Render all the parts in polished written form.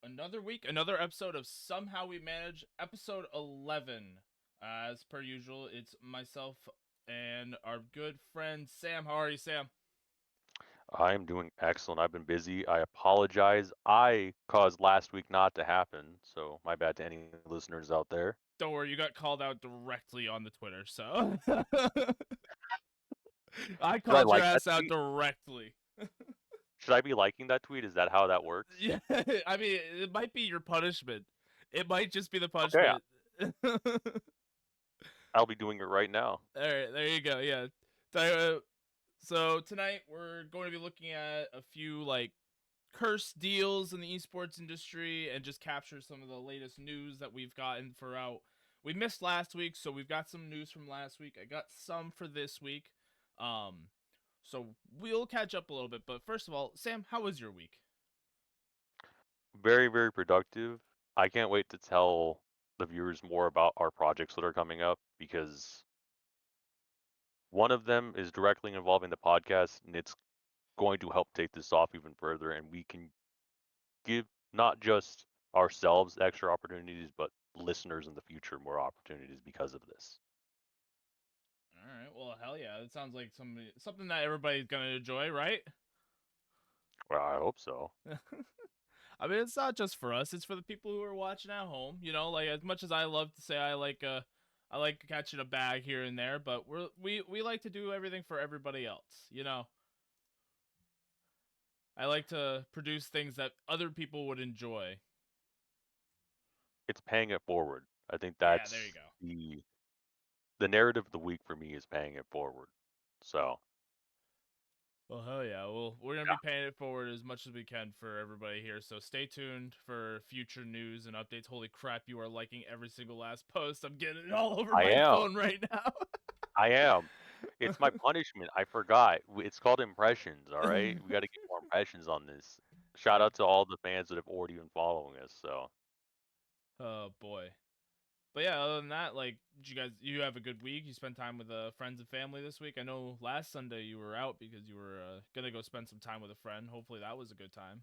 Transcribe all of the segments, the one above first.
Another week, another episode of Somehow We Manage, episode 11. As per usual, it's myself and our good friend Sam. How are you, Sam? I am doing excellent. I've been busy. I apologize. I caused last week not to happen, so my bad to any listeners out there. Don't worry, you got called out directly on the Twitter, so I Should I called your like that ass out tweet? directly. Should I be liking that tweet? Is that how that works? Yeah, I mean, it might be your punishment. It might just be the Okay, punishment. All I'll be doing it right now. right, there you go. Yeah. So tonight we're going to be looking at a few curse deals in the esports industry and just capture some of the latest news that we've gotten throughout. We missed last week, so we've got some news from last week. I got some for this week. Um, so we'll catch up a little bit. But first of all, Sam, how was your week? Very, very productive. I can't wait to tell the viewers more about our projects that are coming up because one of them is directly involving the podcast and it's going to help take this off even further and we can give not just ourselves extra opportunities, but listeners in the future more opportunities because of this. All right, well, hell yeah, it sounds like something that everybody's gonna enjoy, right? Well, I hope so. I mean, it's not just for us; it's for the people who are watching at home. You know, like as much as I love to say I like catching a bag here and there, but we like to do everything for everybody else. You know, I like to produce things that other people would enjoy. It's paying it forward. I think Yeah, there you that's go. the narrative of the week for me is paying it forward. So Well, hell yeah. Well, we're going to be paying it forward as much as we can for everybody here. So stay tuned for future news and updates. Holy crap, you are liking every single last post. I'm getting it all over I my am. phone right now. I am. It's my punishment. I forgot. It's called impressions, all right? We got to get more impressions on this. Shout Yeah. out to all the fans that have already been following us. So Oh, boy. But yeah, other than that, did you have a good week? You spent time with friends and family this week? I know last Sunday you were out because you were going to go spend some time with a friend. Hopefully that was a good time.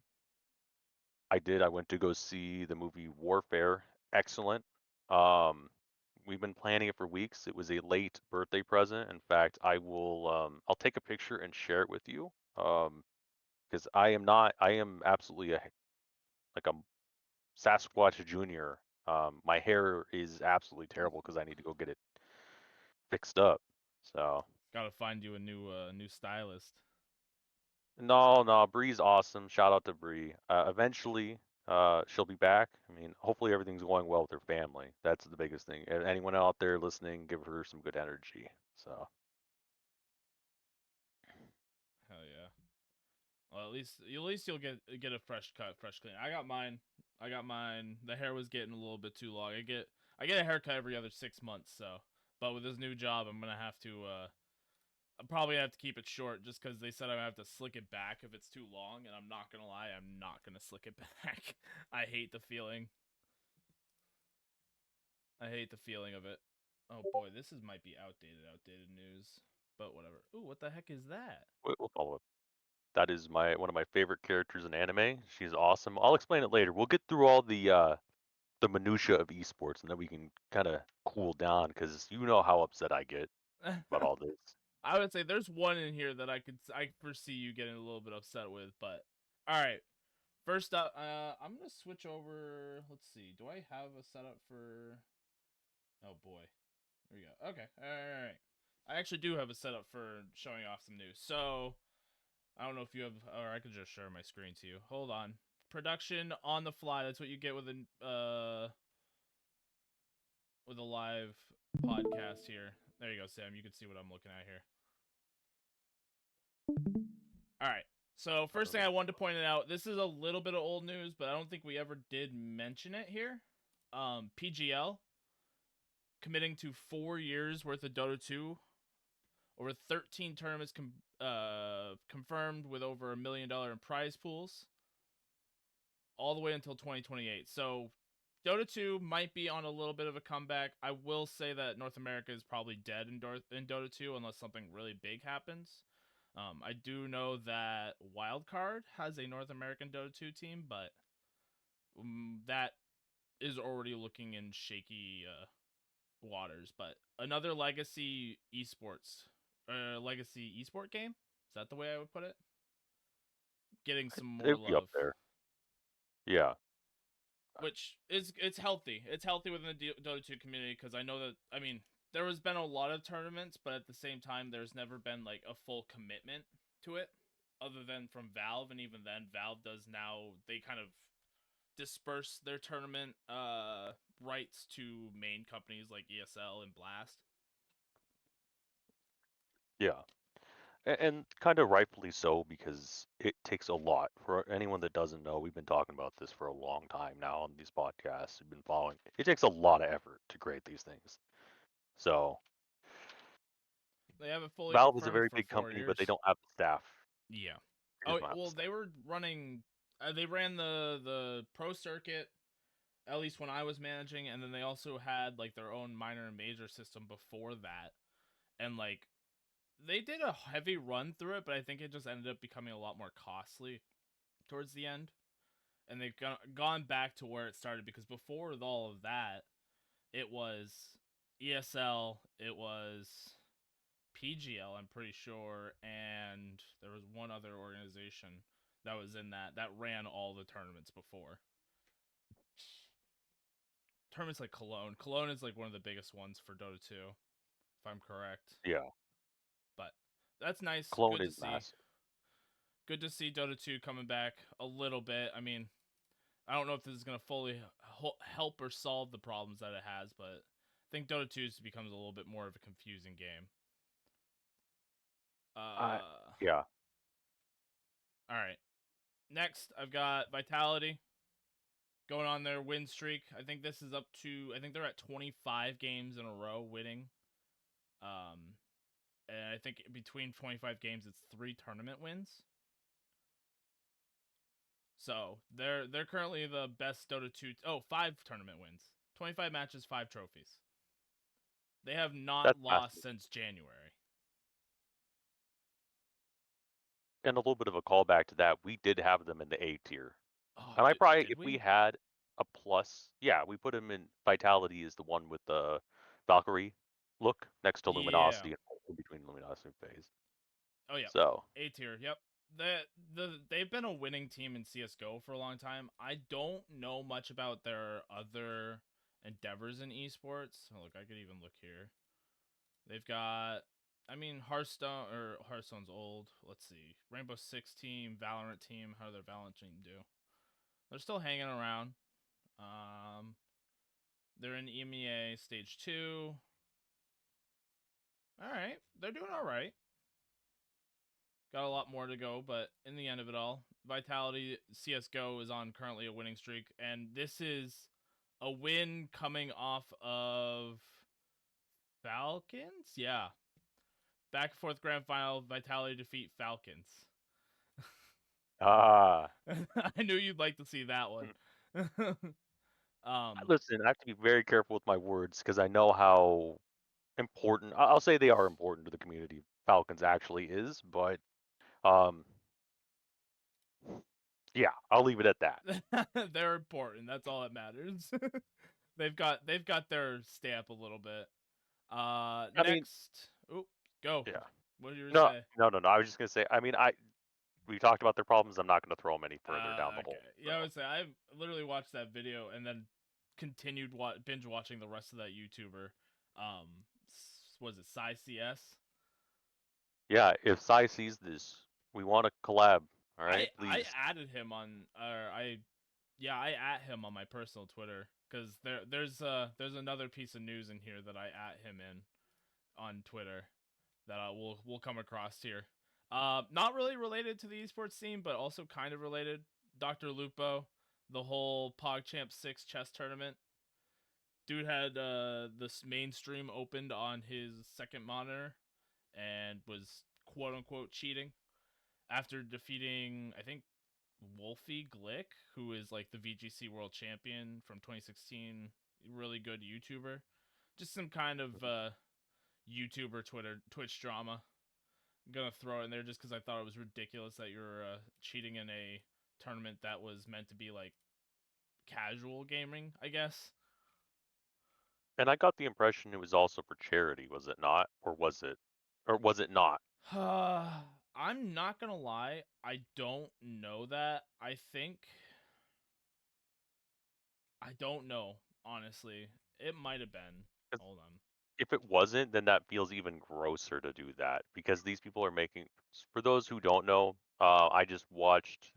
I did. I went to go see the movie Warfare. Excellent. Um, we've been planning it for weeks. It was a late birthday present. In fact, I'll take a picture and share it with you. Because I am absolutely like a Sasquatch Junior. My hair is absolutely terrible because I need to go get it fixed up. So Got to find you a new stylist. no, Bree's awesome. Shout out to Bree. Eventually, she'll be back. I mean, hopefully everything's going well with her family. That's the biggest thing. Anyone out there listening, give her some good energy. So Hell yeah. Well, at least you'll get a fresh cut, fresh clean. I got mine. I got mine. The hair was getting a little bit too long. I get a haircut every other 6 months. So, but with this new job, I'm gonna have to. I probably have to keep it short just because they said I have to slick it back if it's too long, and I'm not gonna lie, I'm not gonna slick it back. I hate the feeling. I hate the feeling of it. Oh boy, this is might be outdated news, but whatever. Ooh, what the heck is that? we'll follow up. That is my one of my favorite characters in anime. She's awesome. I'll explain it later. We'll get through all the minutia of esports, and then we can kind of cool down because you know how upset I get about all this. I would say there's one in here that I foresee you getting a little bit upset with, but all right. First up, I'm gonna switch over. Let's see. Do I have a setup for? Oh boy, there we go. Okay, all right. I actually do have a setup for showing off some news. So I don't know if you have, or I could just share my screen to you. Hold on. Production on the fly. That's what you get with a live podcast here. There you go, Sam. You can see what I'm looking at here. All right. So first Let thing me I wanted to point it out, this is a little bit of old news, but I don't think we ever did mention it here. PGL committing to 4 years worth of Dota 2, over 13 tournaments confirmed with over $1 million in prize pools, all the way until 2028. So Dota 2 might be on a little bit of a comeback. I will say that North America is probably dead in Dota 2 unless something really big happens. I do know that Wildcard has a North American Dota 2 team, but that is already looking in shaky waters. But another legacy esports, legacy esport game. Is that the way I would put it? Getting some It more would be up love, there. Yeah. which is it's healthy. It's healthy within the Dota 2 community because I know that there has been a lot of tournaments, but at the same time, there's never been like a full commitment to it, other than from Valve, and even then, Valve does now they kind of disperse their tournament rights to main companies like ESL and Blast. Yeah. And kind of rightfully so, because it takes a lot. For anyone that doesn't know, we've been talking about this for a long time now on these podcasts. We've been following. It takes a lot of effort to create these things. So They have it fully Valve is a confirmed very for big four company, but they years. don't have the staff. Yeah. They Oh just don't have the well, staff. they were running. They ran the pro circuit at least when I was managing, and then they also had like their own minor and major system before that, and like they did a heavy run through it, but I think it just ended up becoming a lot more costly towards the end, and they've gone back to where it started because before all of that, it was ESL, it was PGL, I'm pretty sure, and there was one other organization that was in that ran all the tournaments before. Tournaments like Cologne. Cologne is like one of the biggest ones for Dota 2, if I'm correct. Yeah. But that's nice. Clone Good to is see. massive. Good to see Dota 2 coming back a little bit. I mean, I don't know if this is going to fully help or solve the problems that it has, but I think Dota 2 becomes a little bit more of a confusing game. I Uh, yeah. all right. Next, I've got Vitality going on their win streak. I think this is up to, I think they're at 25 games in a row winning. Um, and I think between 25 games, it's 3 tournament wins. So they're currently the best Dota 2. Oh, 5 tournament wins, 25 matches, 5 trophies. They have not That's lost massive. since January. And a little bit of a callback to that, we did have them in the A tier. Oh, And I probably, did if we we? had a plus, yeah, we put him in. Vitality is the one with the Valkyrie look next to Yeah. Luminosity, in between Luminosity and Phase. Oh yeah. So A tier. Yep. They've been a winning team in CS:GO for a long time. I don't know much about their other endeavors in esports. Oh, look, I could even look here. They've got, I mean, Hearthstone's old. Let's see, Rainbow Six team, Valorant team. How did their Valorant team do? They're still hanging around. Um, they're in EMEA stage 2. All right, they're doing all right. Got a lot more to go, but in the end of it all, Vitality CS:GO is on currently a winning streak, and this is a win coming off of Falcons. Yeah, back and forth grand final. Vitality defeat Falcons. ah, I knew you'd like to see that one. um, listen, I have to be very careful with my words because I know how important. I'll say they are important to the community. Falcons actually is, but um, yeah, I'll leave it at that. they're important. That's all that matters. They've got their stamp a little bit. I mean, Next, oh, go. yeah. What did you No, say? no, no, no. I was just gonna say. I mean, we talked about their problems. I'm not gonna throw them any further down the Okay. hole. Yeah, I So would say I've literally watched that video and then continued binge watching the rest of that YouTuber. Um, was it Psy CS? yeah, if Sai sees this, we want to collab. All right, I please. added him on, or I at him on my personal Twitter because there's another piece of news in here that I at him in on Twitter that we'll come across here. Not really related to the esports scene, but also kind of related. Dr. Lupo, the whole PogChamp 6 chess tournament. Dude had this main stream opened on his second monitor and was quote unquote cheating after defeating, I think, Wolfie Glick, who is like the VGC world champion from 2016. Really good YouTuber. Just some kind of YouTuber Twitch drama. I'm gonna throw it in there just because I thought it was ridiculous that you're cheating in a tournament that was meant to be like casual gaming, I guess. And I got the impression it was also for charity, was it not? Or was it? Or was it not? I'm not gonna lie, I don't know that. I don't know, honestly. It might have been. 'Cause Hold on. if it wasn't, then that feels even grosser to do that because these people are making. For those who don't know, I just watched.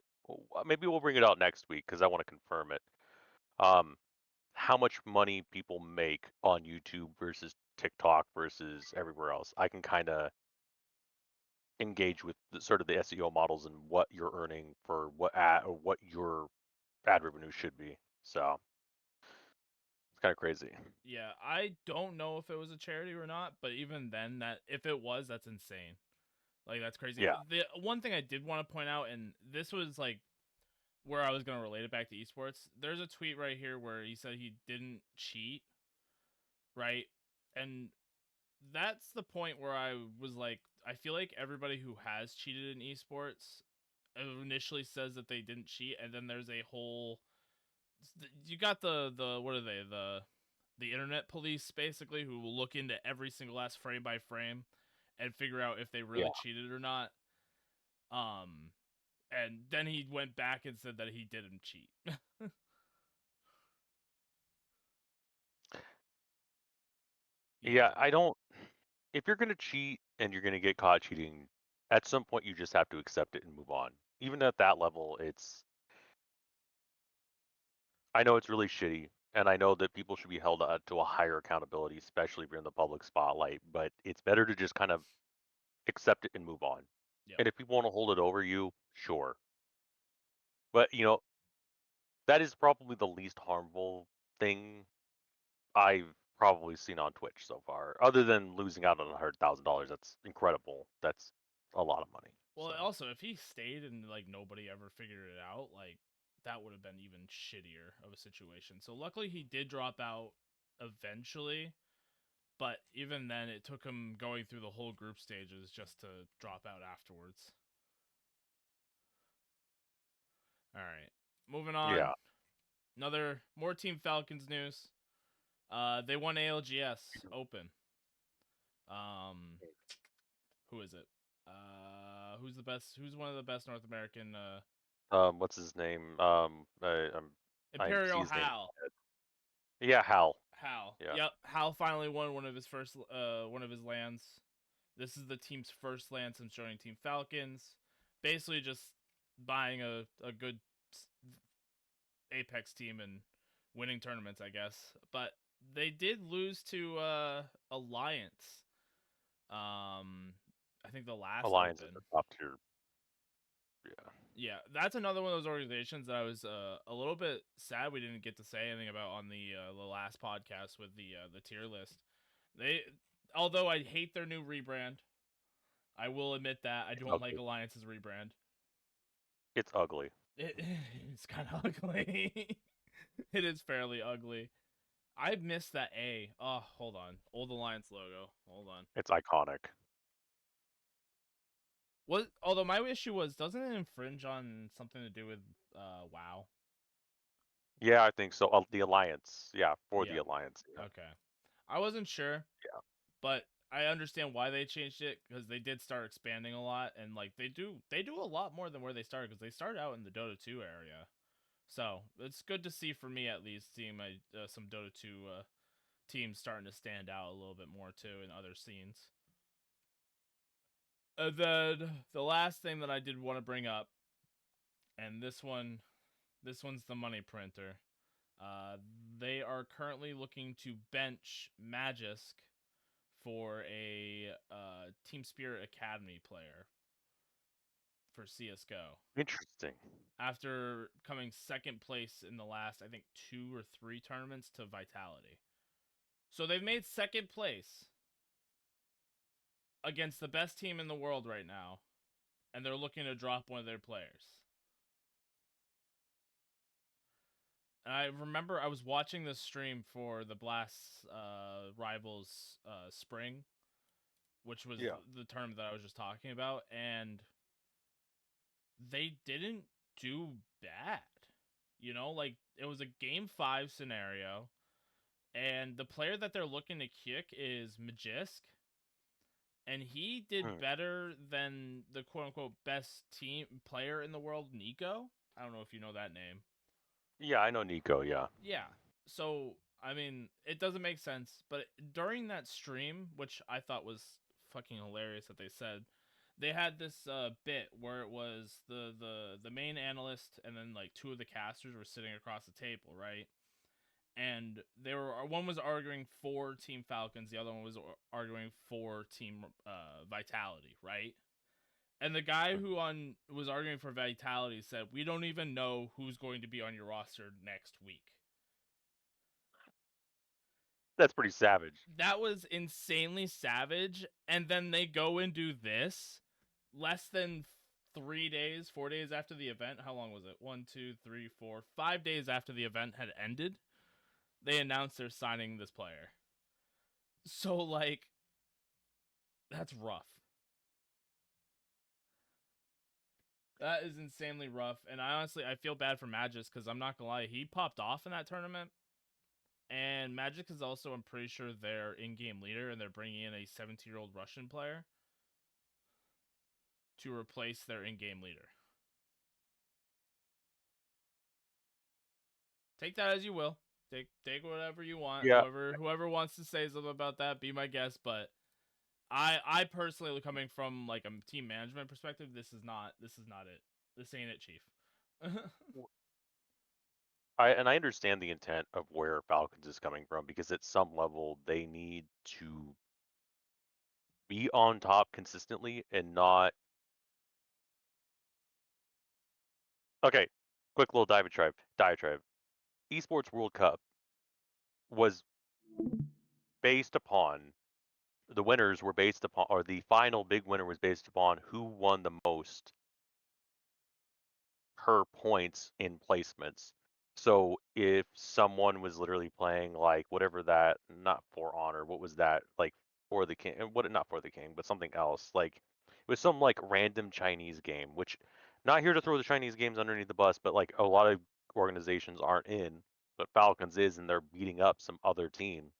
Maybe we'll bring it out next week because I want to confirm it. Um, how much money people make on YouTube versus TikTok versus everywhere else. I can kind of engage with sort of the SEO models and what you're earning for what ad or what your ad revenue should be. So it's kind of crazy. Yeah, I don't know if it was a charity or not, but even then, that if it was, that's insane. Like that's crazy. Yeah. The one thing I did want to point out, and this was like where I was gonna relate it back to esports. There's a tweet right here where he said he didn't cheat, right? And that's the point where I was like, I feel like everybody who has cheated in esports initially says that they didn't cheat, and then there's a whole you got the what are they the internet police basically who will look into every single last frame by frame and figure out if they Yeah. really cheated or not. Um, and then he went back and said that he didn't cheat. Yeah, Yeah. I don't. If you're gonna cheat and you're gonna get caught cheating, at some point you just have to accept it and move on. Even at that level, it's. I know it's really shitty, and I know that people should be held to a higher accountability, especially if you're in the public spotlight. But it's better to just kind of accept it and move on. Yep. And if people want to hold it over you, sure. But that is probably the least harmful thing I've probably seen on Twitch so far, other than losing out on $100,000. That's incredible. That's a lot of money. Well, So also if he stayed and like nobody ever figured it out, like that would have been even shittier of a situation. So luckily he did drop out eventually, but even then it took him going through the whole group stages just to drop out afterwards. All right. Moving on. yeah, Another more Team Falcons news. They won ALGS Open. Um, who is it? Who's the best? Who's one of the best North American? what's his name? I see Imperial his name. Hal. Yeah, Hal. Hal. Yeah, Yep. Hal finally won one of his lands. This is the team's first land since joining Team Falcons. Basically, just buying a good Apex team and winning tournaments, I guess. But they did lose to Alliance. I think the last Alliance is Open. the top tier. Yeah, Yeah, that's another one of those organizations that I was a little bit sad we didn't get to say anything about on the last podcast with the tier list. They, although I hate their new rebrand, I will admit that I it's don't like ugly. Alliance's rebrand. It's ugly. It's kind of ugly. It is fairly ugly. I missed that A. Oh, hold on. Old Alliance logo. Hold on. It's iconic. What? Although my issue was, doesn't it infringe on something to do with WoW? Yeah, I think so. The Alliance. Yeah, for the Yeah. Alliance. Yeah. Okay. I wasn't sure, Yeah. but I understand why they changed it because they did start expanding a lot, and like they do a lot more than where they started because they started out in the Dota 2 area. So it's good to see for me at least seeing some Dota 2 teams starting to stand out a little bit more too in other scenes. And then the last thing that I did want to bring up, and this one's the money printer. Uh, they are currently looking to bench Magisk for a Team Spirit Academy player for CS:GO Interesting. after coming second place in the last I think 2 or 3 tournaments to Vitality. So they've made second place against the best team in the world right now, and they're looking to drop one of their players. And I remember I was watching this stream for the Blast Rivals Spring, which was Yeah. the term that I was just talking about, and they didn't do bad. You know, like it was a game 5 scenario, and the player that they're looking to kick is Magisk, and he did Hmm. better than the quote unquote best team player in the world, Nico. I don't know if you know that name. Yeah, I know Nico. Yeah. Yeah. So, I mean, it doesn't make sense, but during that stream, which I thought was fucking hilarious that they said, they had this bit where it was the main analyst and then like two of the casters were sitting across the table, right? And they were one was arguing for Team Falcons, the other one was arguing for Team Vitality, right? And the guy Hmm. who on was arguing for Vitality said, "We don't even know who's going to be on your roster next week." That's pretty savage. That was insanely savage. And then they go and do this less than 3 days, 4 days after the event. How long was it? 1, 2, 3, 4, 5 days after the event had ended, they announced they're signing this player. So, like, that's rough. That is insanely rough. And I feel bad for Magis because I'm not gonna lie, he popped off in that tournament. And Magic is also, I'm pretty sure, their in-game leader, and they're bringing in a 17-year-old Russian player to replace their in-game leader. Take that as you will. Take whatever you want. Yeah. Whoever wants to say something about that, be my guest. But I personally, coming from like a team management perspective, this is not it. This ain't it, Chief. I understand the intent of where Falcons is coming from because at some level they need to be on top consistently and not. Okay, quick little diatribe. Esports World Cup was based upon the winners were based upon, or the final big winner was based upon who won the most per points in placements. So if someone was literally playing like whatever that, not for honor, what was that like for the king? What not for the king, but something else. Like it was some like random Chinese game, which not here to throw the Chinese games underneath the bus, but like a lot of organizations aren't in, but Falcons is, and they're beating up some other team.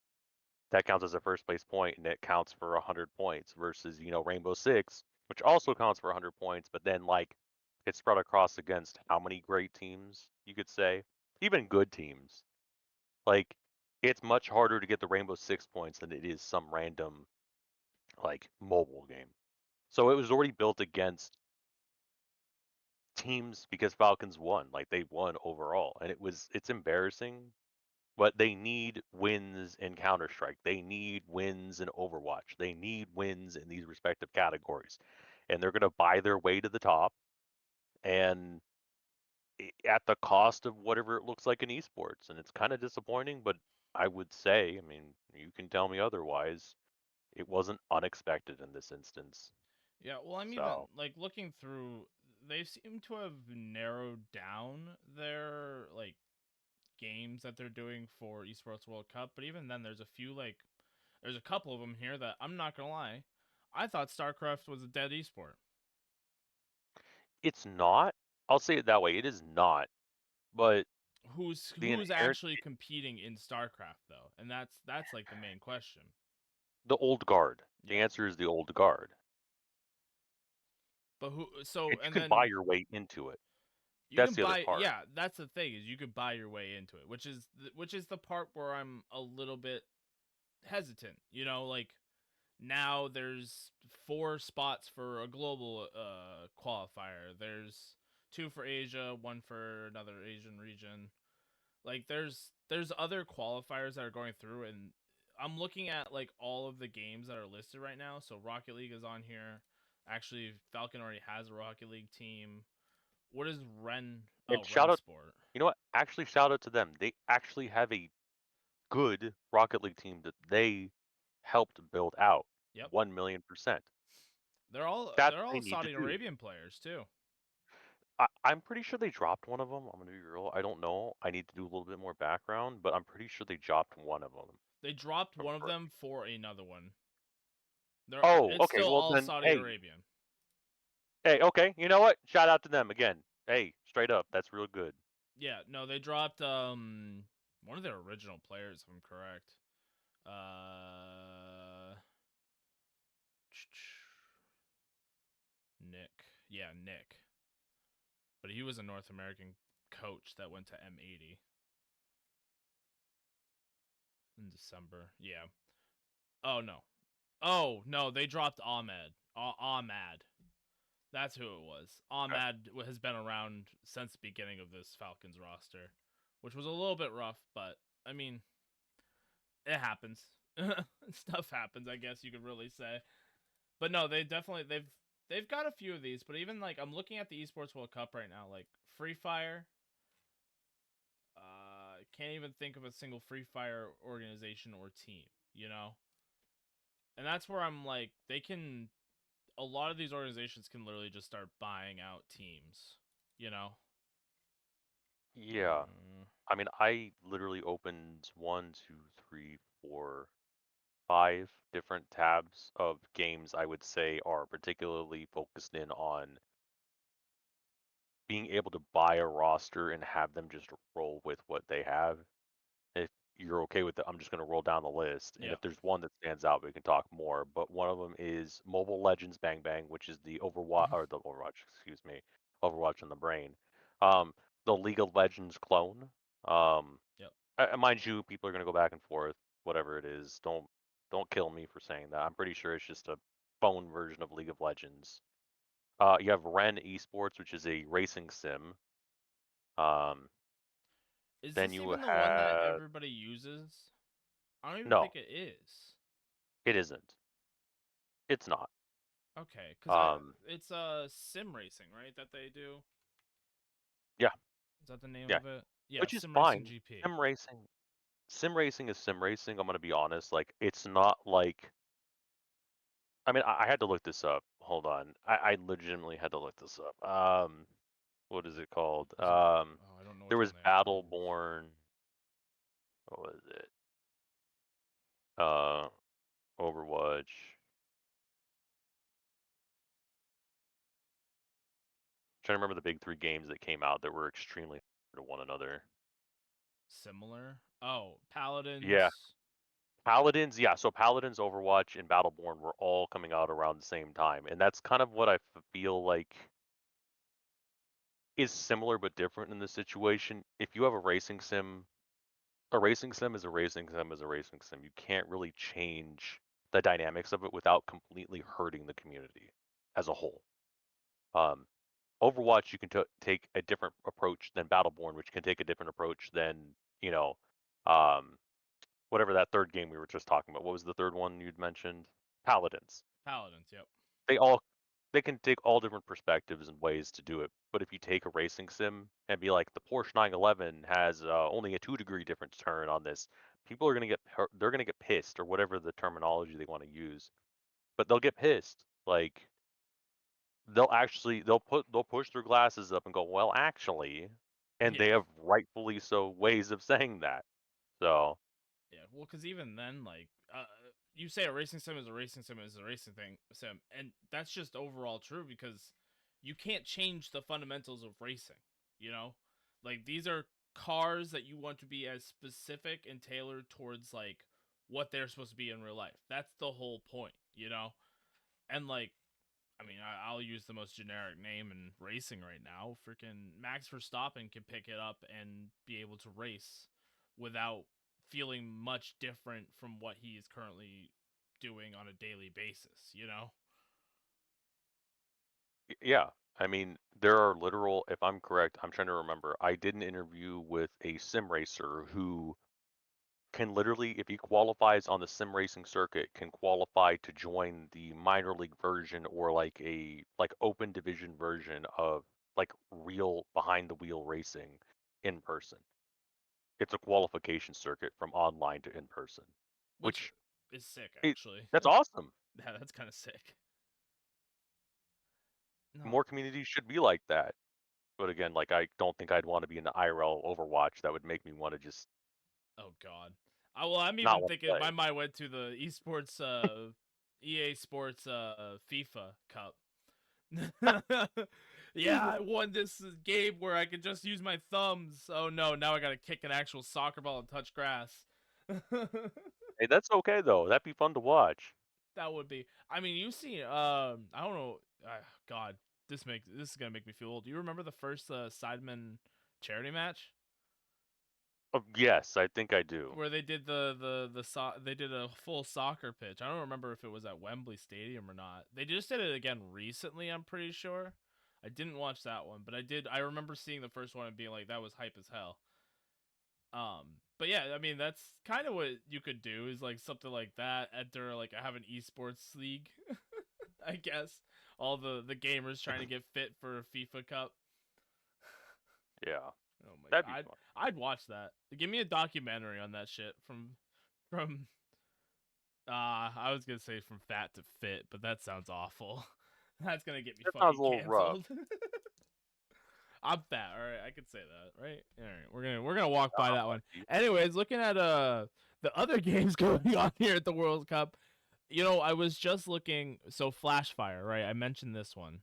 That counts as a first place point, and it counts for 100 points versus Rainbow Six, which also counts for 100 points, but then like it's spread across against how many great teams you could say, even good teams. Like it's much harder to get the Rainbow Six points than it is some random like mobile game. So it was already built against teams because Falcons won. Like they won overall, and it's embarrassing. But they need wins in Counter Strike. They need wins in Overwatch. They need wins in these respective categories. And they're going to buy their way to the top and at the cost of whatever it looks like in esports. And it's kind of disappointing, but I would say, I mean, you can tell me otherwise, it wasn't unexpected in this instance. Yeah, well, I'm even So like looking through. They seem to have narrowed down their like games that they're doing for Esports World Cup. But even then, there's a couple of them here that I'm not gonna lie. I thought StarCraft was a dead esport. it's not, I'll say it that way, it is not, but the Who's inherent, actually competing in StarCraft though? And that's like the main question. the old guard. The Yeah. answer is the old guard. But who so And you and can buy then your way into it. you That's can the other buy, part. yeah, that's the thing, is you could buy your way into it, which is the part where I'm a little bit hesitant. You know, like now there's 4 spots for a global qualifier. There's 2 for Asia, 1 for another Asian region. Like there's other qualifiers that are going through, and I'm looking at like all of the games that are listed right now. So Rocket League is on here. Actually, Falcon already has a Rocket League team. What is Ren? And Oh, shout Ren out, Sport. you know what? Actually, shout out to them. They actually have a good Rocket League team that they helped build out. Yep. 1,000,000%. They're That's what all they need to Saudi do. Arabian players too. I'm pretty sure they dropped one of them. I'm gonna be real. I don't know. I need to do a little bit more background, but I'm pretty sure they dropped one of them. They dropped If I'm one of correct. them for another one. Oh, It's okay. still Well all then, Saudi hey, Arabian. hey, okay. You know what? Shout out to them again. Hey, straight up, that's real good. Yeah, no, they dropped one of their original players, if I'm correct. Nick. Yeah, Nick. But he was a North American coach that went to M80 in December. Yeah. Oh no. Oh no, they dropped Ahmed. Ahmad. That's who it was. Okay. Ahmad has been around since the beginning of this Falcons roster, which was a little bit rough, but I mean, it happens. Stuff happens, I guess you could really say. But no, they've got a few of these, but even like I'm looking at the Esports World Cup right now, like Free Fire. Can't even think of a single Free Fire organization or team, you know? And that's where I'm like, they can. A lot of these organizations can literally just start buying out teams, you know? Yeah. I mean, I literally opened one, two, three, four, five different tabs of games I would say are particularly focused in on being able to buy a roster and have them just roll with what they have. If you're okay with it, I'm just going to roll down the list. And Yeah. if there's one that stands out, we can talk more. But one of them is Mobile Legends Bang Bang, which is the Overwatch, or the Overwatch, excuse me, Overwatch on the brain. Um, the League of Legends clone. Um, Yep. mind you, people are going to go back and forth, whatever it is. Don't kill me for saying that. I'm pretty sure it's just a phone version of League of Legends. You have Ren Esports, which is a racing sim. Um, Is then this you even the one that have everybody uses? I don't even no, think it is. it isn't. It's not. Okay, cuz Um, it's sim racing, right? That they do. yeah, Is that the name yeah, of it? Yeah, which is Sim Racing fine. GP. Sim racing, sim racing is sim racing. I'm gonna be honest. Like, it's not like. I mean, I had to look this up. Hold on, I legitimately had to look this up. What is it called? Was it Oh, I don't know There what's on was the actual rules. Battleborn. What was it? Uh, Overwatch. Trying to remember the big three games that came out that were extremely similar to one another. Similar? Oh, Yeah, Paladins. Paladins. Yeah, so Paladins, Overwatch, and Battleborn were all coming out around the same time, and that's kind of what I feel like is similar but different in this situation. If you have a racing sim is a racing sim is a racing sim. You can't really change the dynamics of it without completely hurting the community as a whole. Um, Overwatch, you can take a different approach than Battleborn, which can take a different approach than you know, um, whatever that third game we were just talking about. What was the third one you'd mentioned? Paladins. Paladins, yep. They all they can take all different perspectives and ways to do it. But if you take a racing sim and be like the Porsche 911 has only a 2-degree difference turn on this, people are gonna get they're gonna get pissed or whatever the terminology they want to use. But they'll get pissed. Like they'll push their glasses up and go, well, actually, and they Yeah. have rightfully so ways of saying that. So Yeah, well, because even then, like, you say a racing sim is a racing sim is a racing sim, and that's just overall true because you can't change the fundamentals of racing. You know, like these are cars that you want to be as specific and tailored towards like what they're supposed to be in real life. That's the whole point. You know, and like I mean, I'll use the most generic name in racing right now. Freaking Max Verstappen can pick it up and be able to race without feeling much different from what he is currently doing on a daily basis, you know? yeah, I mean, there are literal, if I'm correct, I'm trying to remember. I did an interview with a sim racer who can literally, if he qualifies on the sim racing circuit, can qualify to join the minor league version or like a like open division version of like real behind the wheel racing in person. It's a qualification circuit from online to in person, Which which is sick, it actually. that's awesome. Yeah, that's kind of sick. No. More communities should be like that. But again, like I don't think I'd want to be in the IRL Overwatch. That would make me want to just Oh, God. Well, I'm not even want to thinking, play. my mind went to the esports, EA Sports, FIFA Cup. Yeah, I won this game where I could just use my thumbs. Oh no, now I gotta kick an actual soccer ball and touch grass. Hey, that's okay though. That'd be fun to watch. That would be. I mean, you see, I don't know. God, this is gonna make me feel old. Do you remember the first Sidemen charity match Oh, yes, I think I do. where they did they did a full soccer pitch? I don't remember if it was at Wembley Stadium or not. They just did it again recently. I'm pretty sure. I didn't watch that one, but I did. I remember seeing the first one and being like, that was hype as hell. But yeah, I mean that's kind of what you could do is like something like that. Enter like I have an esports league, I guess. All the gamers trying to get fit for a FIFA Cup. Yeah, Oh my that'd be god, fun. I'd watch that. Give me a documentary on that shit from. I was gonna say from fat to fit, but that sounds awful. That's gonna get me That sounds fucking a little rough. canceled. I'm fat. All right, I could say that, right? All right, we're gonna walk by I'm that one. lucky. Anyways, looking at the other games going on here at the World Cup. You know, I was just looking. So Flashfire, right? I mentioned this one.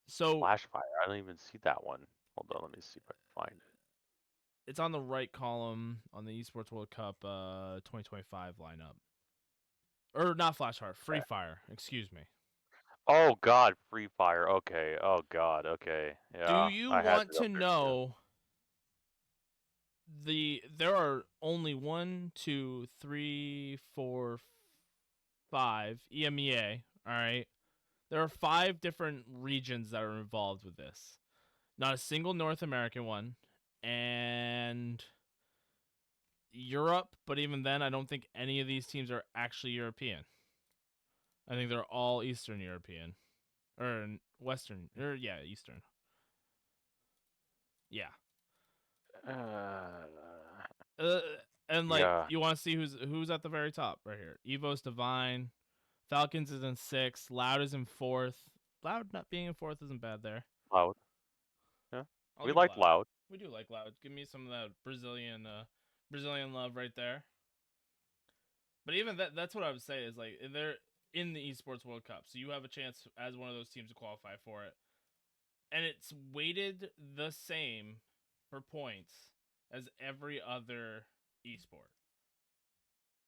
So Flashfire. I don't even see that one. Hold on, let me see if I can find it. it's on the right column on the Esports World Cup 2025 lineup, or not Flashfire, Free Okay. Fire. Excuse me. Oh God, Free Fire. Okay. Oh God. Okay. Do Yeah, you I had want it up to there too. know there are only one, two, three, four, five EMEA. All right, there are five different regions that are involved with this. Not a single North American one, and Europe. But even then, I don't think any of these teams are actually European. I think they're all Eastern European or Western or yeah, Eastern. Yeah. Uh, Uh, and like yeah. you want to see who's at the very top right here. Evo's Divine, Falcons is in sixth, Loud is in fourth. Loud not being in fourth isn't bad there. Loud. Yeah. I'll We give like Loud. Loud. We do like Loud. Give me some of that Brazilian love right there. But even that's what I would say is like they're in the esports World Cup, so you have a chance as one of those teams to qualify for it, and it's weighted the same for points as every other esport.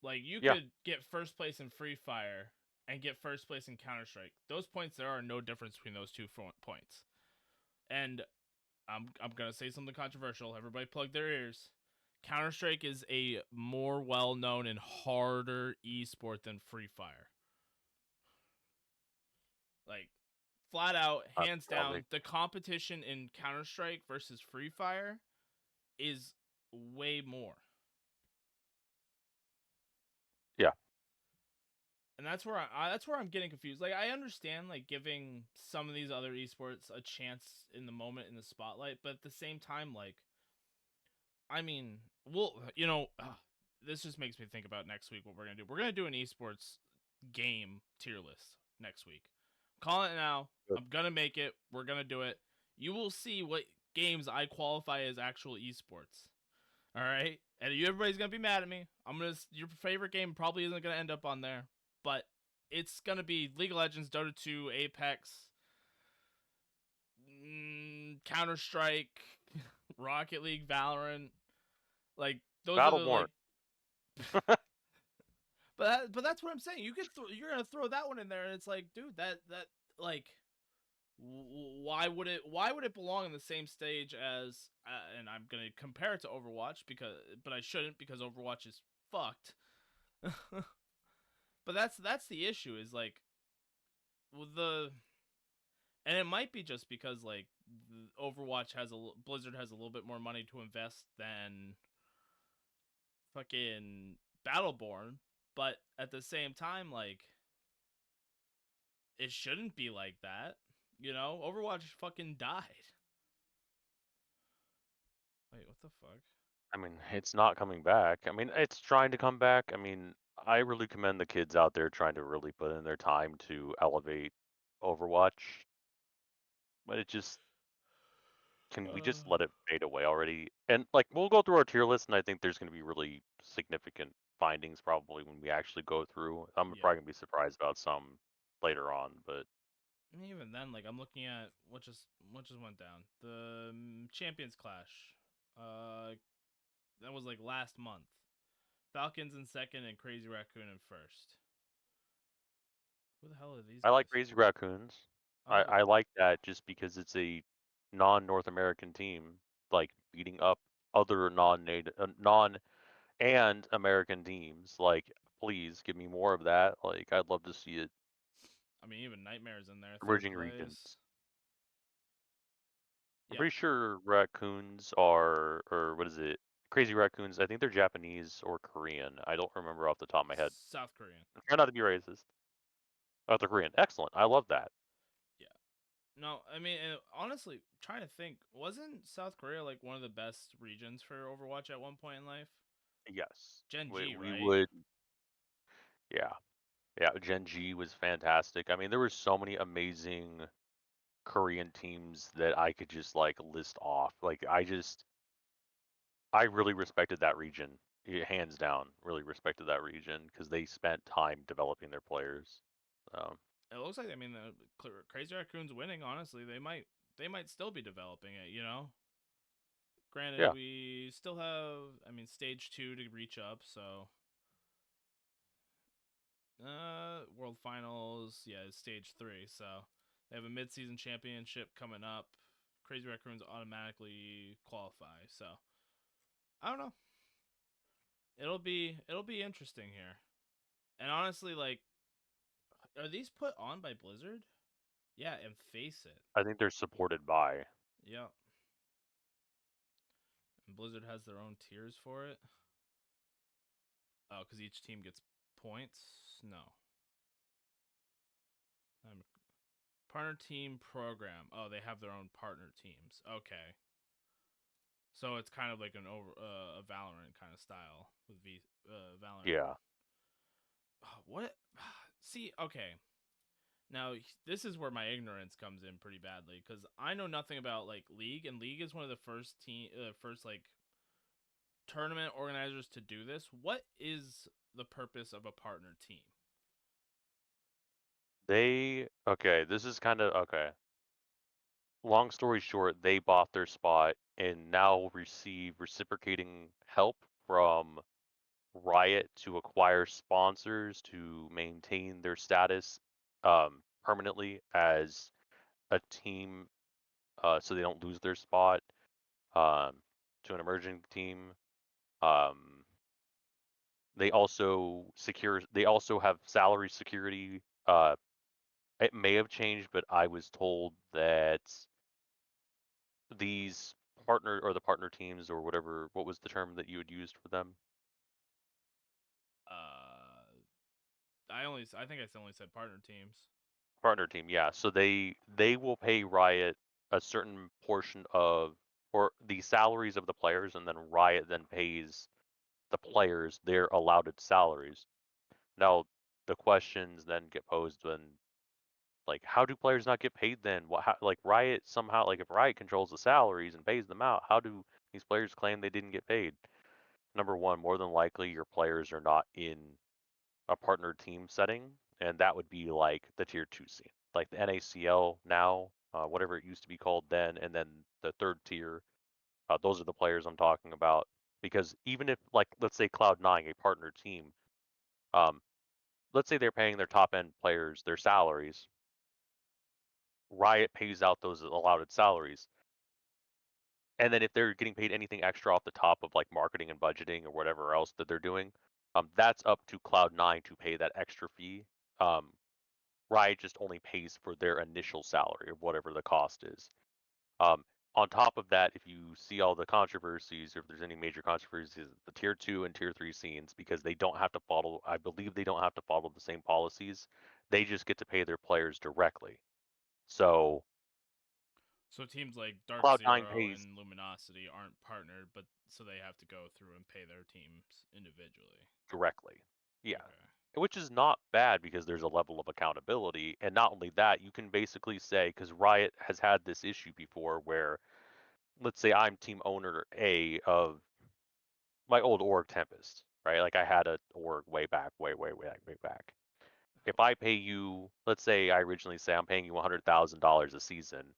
Like you Yeah. could get first place in Free Fire and get first place in Counter Strike. Those points, there are no difference between those two points. And I'm gonna say something controversial. Everybody plug their ears. Counter Strike is a more well known and harder esport than Free Fire. Like flat out, hands Probably. down, the competition in Counter Strike versus Free Fire is way more. Yeah. And that's where I'm getting confused. Like I understand like giving some of these other esports a chance in the moment in the spotlight, but at the same time, like I mean, well, this just makes me think about next week what we're gonna do. We're gonna do an esports game tier list next week. I'm calling it now. Good. I'm gonna make it. We're gonna do it. You will see what games I qualify as actual esports. All right, and everybody's gonna be mad at me. Your favorite game probably isn't gonna end up on there, but it's gonna be League of Legends, Dota 2, Apex, Counter Strike, Rocket League, Valorant. Like those are the Battleborn. like. But that's what I'm saying. You're gonna throw that one in there, and it's like, dude, that like why would it belong on the same stage as and I'm gonna compare it to Overwatch but I shouldn't because Overwatch is fucked. But that's the issue is like with the and it might be just because like Overwatch Blizzard has a little bit more money to invest than fucking Battleborn, but at the same time like it shouldn't be like that. You know, Overwatch fucking died. Wait, what the fuck? I mean, it's not coming back. I mean, it's trying to come back. I mean, I really commend the kids out there trying to really put in their time to elevate Overwatch, but it just can we just let it fade away already? And like we'll go through our tier list, and I think there's going to be really significant findings probably when we actually go through. I'm Yeah. probably gonna be surprised about some later on, but Even then, like I'm looking at what just went down. The Champions Clash. Uh, that was like last month. Falcons in second and Crazy Raccoon in first. Who the hell are these I like guys? Crazy Raccoons. Oh, I like that just because it's a non-North American team, like beating up other non-native, non and American teams. Like, please give me more of that. Like, I'd love to see it. I mean, even Nightmare's in there, third Emerging place. regions. I'm Yeah, pretty sure raccoons are, or what is it? Crazy raccoons. I think they're Japanese or Korean. I don't remember off the top of my head. South Korean. I'm trying not to be racist. Oh, they're Korean. Excellent. I love that. Yeah. No, I mean, honestly, trying to think, wasn't South Korea like one of the best regions for Overwatch at one point in life? Yes. Gen We G, we right? would. Yeah. Yeah. Gen G was fantastic. I mean, there were so many amazing Korean teams that I could just like list off. Like, I really respected that region. Hands down, really respected that region because they spent time developing their players. So, It looks like, I mean, the Crazy Raccoons winning. Honestly, they might still be developing it. You know, granted, yeah. we still have, I mean, stage two to reach up. So, World Finals, yeah, is stage three. So they have a mid-season championship coming up. Crazy Raccoons automatically qualify. So I don't know. It'll be interesting here. And honestly, like, are these put on by Blizzard? Yeah, and Face It. I think they're supported by. Yeah, and Blizzard has their own tiers for it. Oh, because each team gets points. No, I'm partner team program. Oh, they have their own partner teams. Okay, so it's kind of like a Valorant kind of style with Valorant. Yeah. What? See, okay. Now this is where my ignorance comes in pretty badly because I know nothing about like League, and League is one of the first like tournament organizers to do this. What is the purpose of a partner team? Okay, this is kind of okay. Long story short, they bought their spot and now receive reciprocating help from Riot to acquire sponsors to maintain their status permanently as a team so they don't lose their spot um, to an emerging team. Um, they also have salary security. It may have changed, but I was told that these the partner teams or whatever, what was the term that you had used for them? Uh, I think I only said partner teams. Partner team, yeah. So they will pay Riot a certain portion of or the salaries of the players, and then Riot then pays the players their allotted salaries. Now the questions then get posed when like how do players not get paid then? Like Riot somehow like if Riot controls the salaries and pays them out, how do these players claim they didn't get paid? Number one, more than likely your players are not in a partner team setting, and that would be like the tier two scene, like the NACL now, whatever it used to be called then, and then the third tier. Those are the players I'm talking about. Because even if, like, let's say Cloud9, a partner team, um, let's say they're paying their top end players their salaries, Riot pays out those allotted salaries. And then if they're getting paid anything extra off the top of like marketing and budgeting or whatever else that they're doing, that's up to Cloud9 to pay that extra fee. Um, Riot just only pays for their initial salary of whatever the cost is. Um, on top of that, if you see all the controversies, or if there's any major controversies, the tier two and tier three scenes, because they don't have to follow, I believe they don't have to follow the same policies. They just get to pay their players directly. So So teams like Dark Cloud9 Zero pays and Luminosity aren't partnered, but so they have to go through and pay their teams individually. directly. Yeah. Okay. Which is not bad because there's a level of accountability. And not only that, you can basically say, because Riot has had this issue before where let's say I'm team owner A of my old org Tempest, right? Like I had a org way back, way back. if I pay you, let's say I originally say I'm paying you $100,000 a season,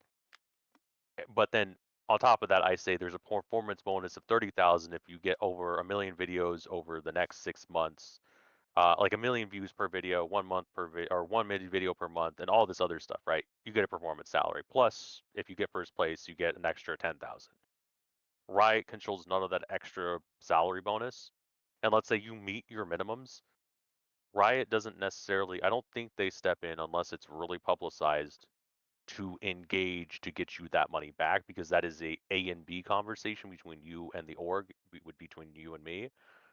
but then on top of that, I say there's a performance bonus of 30,000 if you get over a million videos over the next 6 months, like a million views per video, 1 month per video, or 1 minute video per month, and all this other stuff, right? You get a performance salary. Plus, if you get first place, you get an extra 10,000. Riot controls none of that extra salary bonus, and let's say you meet your minimums. Riot doesn't necessarily, I don't think they step in unless it's really publicized to engage to get you that money back, because that is a and B conversation between you and the org, would between you and me,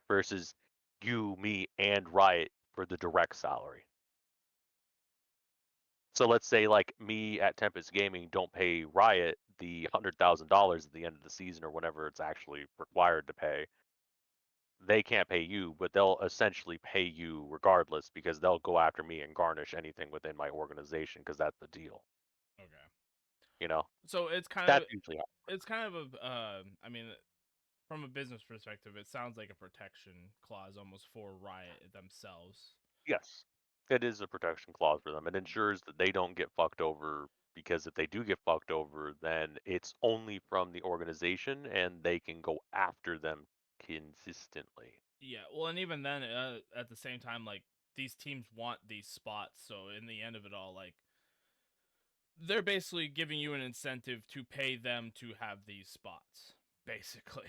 versus you, me, and Riot for the direct salary. So let's say like me at Tempest Gaming don't pay Riot the $100,000 at the end of the season or whenever it's actually required to pay. They can't pay you, but they'll essentially pay you regardless, because they'll go after me and garnish anything within my organization, because that's the deal. Okay. You know, So it's kind of that's usually how. I mean, from a business perspective, it sounds like a protection clause almost for Riot themselves. Yes, it is a protection clause for them. It ensures that they don't get fucked over, because if they do get fucked over, then it's only from the organization and they can go after them consistently. Yeah, well, and even then, at the same time, like these teams want these spots, so in the end of it all, like they're basically giving you an incentive to pay them to have these spots, basically.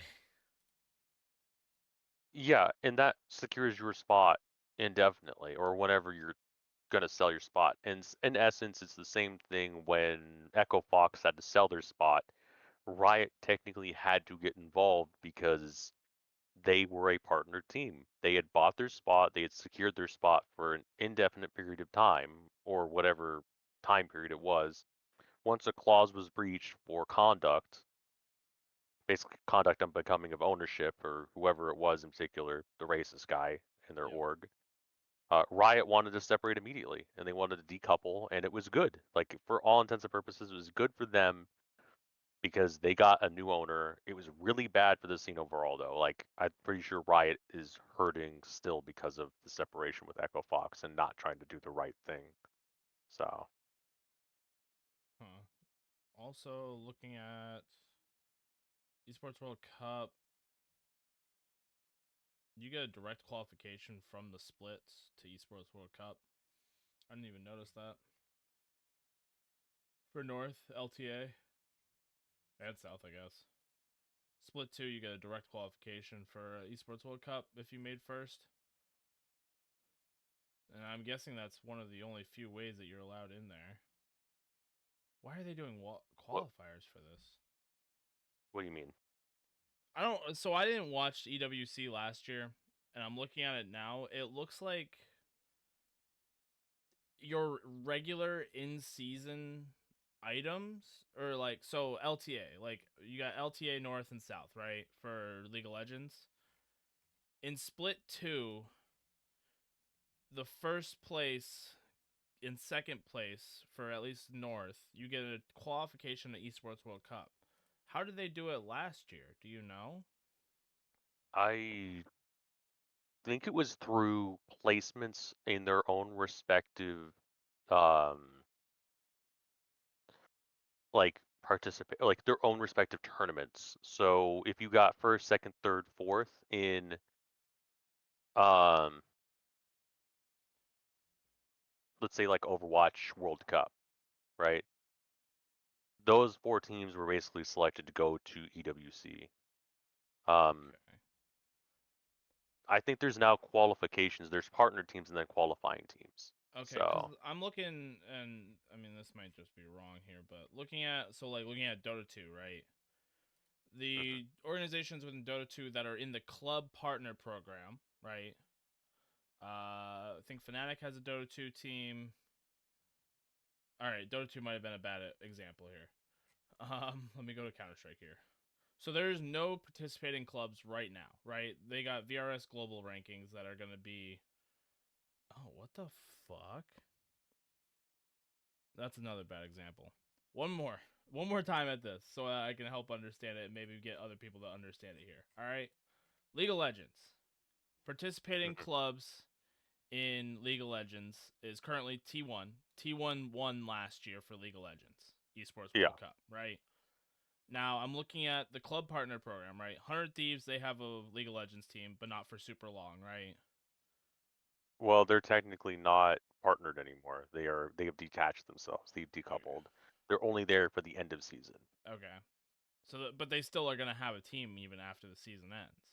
Yeah, and that secures your spot indefinitely, or whenever you're gonna sell your spot. And in essence, it's the same thing when Echo Fox had to sell their spot. Riot technically had to get involved because they were a partner team. They had bought their spot, they had secured their spot for an indefinite period of time, or whatever time period it was. Once a clause was breached for conduct, basically conduct unbecoming of ownership, or whoever it was in particular, the racist guy in their Yep. org, Riot wanted to separate immediately, and they wanted to decouple, and it was good. Like, for all intents and purposes, it was good for them because they got a new owner. It was really bad for the scene overall, though. Like, I'm pretty sure Riot is hurting still because of the separation with Echo Fox and not trying to do the right thing. So, Huh. Also, looking at Esports World Cup, you get a direct qualification from the splits to Esports World Cup. I didn't even notice that. For North, LTA, and South, I guess. Split 2, you get a direct qualification for Esports World Cup if you made first. And I'm guessing that's one of the only few ways that you're allowed in there. Why are they doing what qualifiers for this? what do you mean? I don't. So I didn't watch EWC last year, and I'm looking at it now. It looks like your regular in-season items, or like, so LTA, like you got LTA North and South, right, for League of Legends. In Split 2, the first place in second place for at least North, you get a qualification to Esports World Cup. How did they do it last year? Do you know? I think it was through placements in their own respective, um, like participate, like their own respective tournaments. So if you got first, second, third, fourth in, um, let's say like Overwatch World Cup, right? Those four teams were basically selected to go to EWC. Um, Okay. I think there's now qualifications. There's partner teams and then qualifying teams. Okay, because So, I'm looking, and I mean this might just be wrong here, but looking at Dota 2, right? mhm. The organizations within Dota 2 that are in the club partner program, right? I think Fnatic has a Dota 2 team. All right, Dota 2 might have been a bad example here. Let me go to Counter Strike here. So there's no participating clubs right now, right? They got VRS global rankings that are going to be. Oh, what the fuck? That's another bad example. One more. One more time at this so I can help understand it and maybe get other people to understand it here. All right. League of Legends. Participating Mhm. clubs in League of Legends is currently T1. T1 won last year for League of Legends Esports Yeah. World Cup, right? Now I'm looking at the club partner program, right? 100 Thieves, they have a League of Legends team, but not for super long, right? Well, they're technically not partnered anymore. They have detached themselves. They've Okay. decoupled. They're only there for the end of season. Okay. But they still are gonna have a team even after the season ends.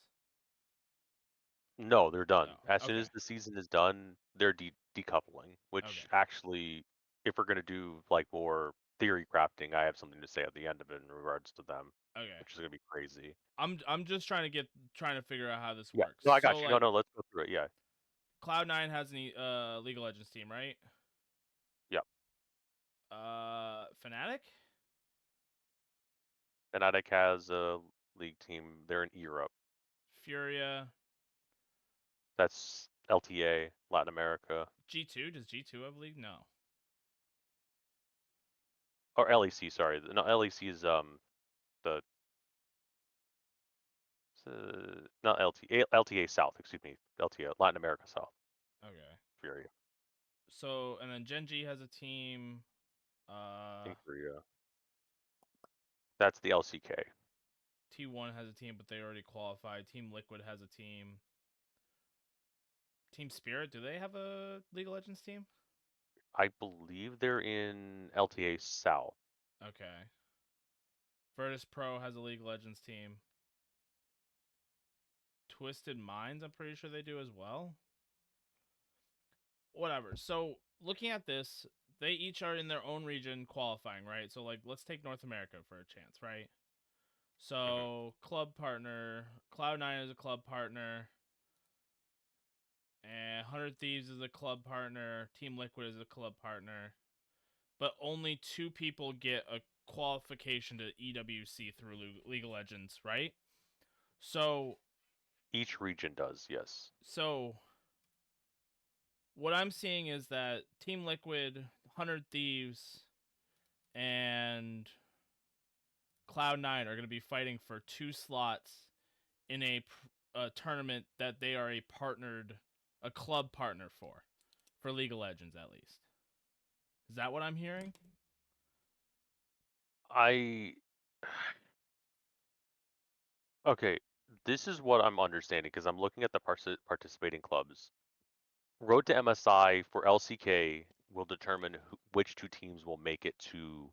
No, they're done. As Oh, soon okay. as the season is done, they're decoupling. Okay. Which actually, if we're gonna do like more theory crafting, I have something to say at the end of it in regards to them, Okay. which is gonna be crazy. I'm just trying to figure out how this Yeah. works. No, I So got you. No, like no, let's go through it. Yeah. Cloud9 has an League of Legends team, right? Yeah. Fnatic, Fnatic has a league team. They're in Europe. Furia, That's LTA, Latin America, G2. Does G2 have a league? No. or LEC. Sorry, no, LEC is the not LTA, LTA South. Excuse me, LTA Latin America South. Okay. Fury So and then Genji has a team. Uh, in Korea. That's the LCK. T1 has a team, but they already qualified. Team Liquid has a team. Team Spirit, do they have a League of Legends team? I believe they're in LTA South. Okay. Virtus Pro has a League of Legends team. Twisted Minds, I'm pretty sure they do as well. Whatever. So looking at this, they each are in their own region qualifying, right? So like let's take North America for a chance, right? Hmm. So club partner, Cloud9 is a club partner, and 100 Thieves is a club partner, Team Liquid is a club partner, but only two people get a qualification to EWC through League of Legends, right? So Each region does, yes. so what I'm seeing is that Team Liquid, 100 Thieves, and Cloud9 are going to be fighting for two slots in a tournament that they are a club partner for League of Legends at least. Is that what I'm hearing? I okay. This is what I'm understanding because I'm looking at the participating clubs. Road to MSI for LCK will determine which two teams will make it to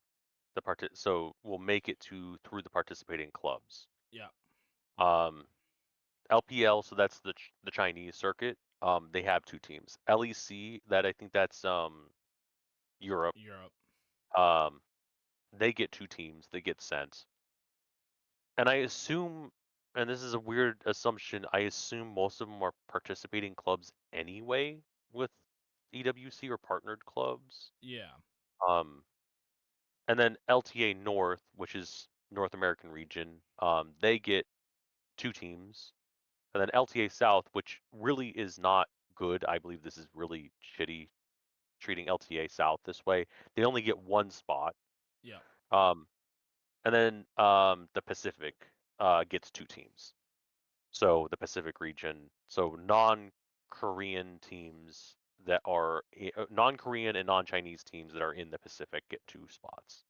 so we'll make it to through the participating clubs. Yeah, Um, LPL, so that's the Chinese circuit. They have two teams. LEC, that I think that's Europe. Europe. Um, they get two teams. They get sent, and I assume, and this is a weird assumption, I assume most of them are participating clubs anyway with EWC or partnered clubs. Yeah, Um, and then LTA North, which is North American region, they get two teams. And then LTA South, which really is not good. I believe this is really shitty treating LTA South this way. They only get one spot. yeah. Um, and then the Pacific gets two teams. So the Pacific region, so non-Korean teams that are non-Korean and non-Chinese teams that are in the Pacific get two spots.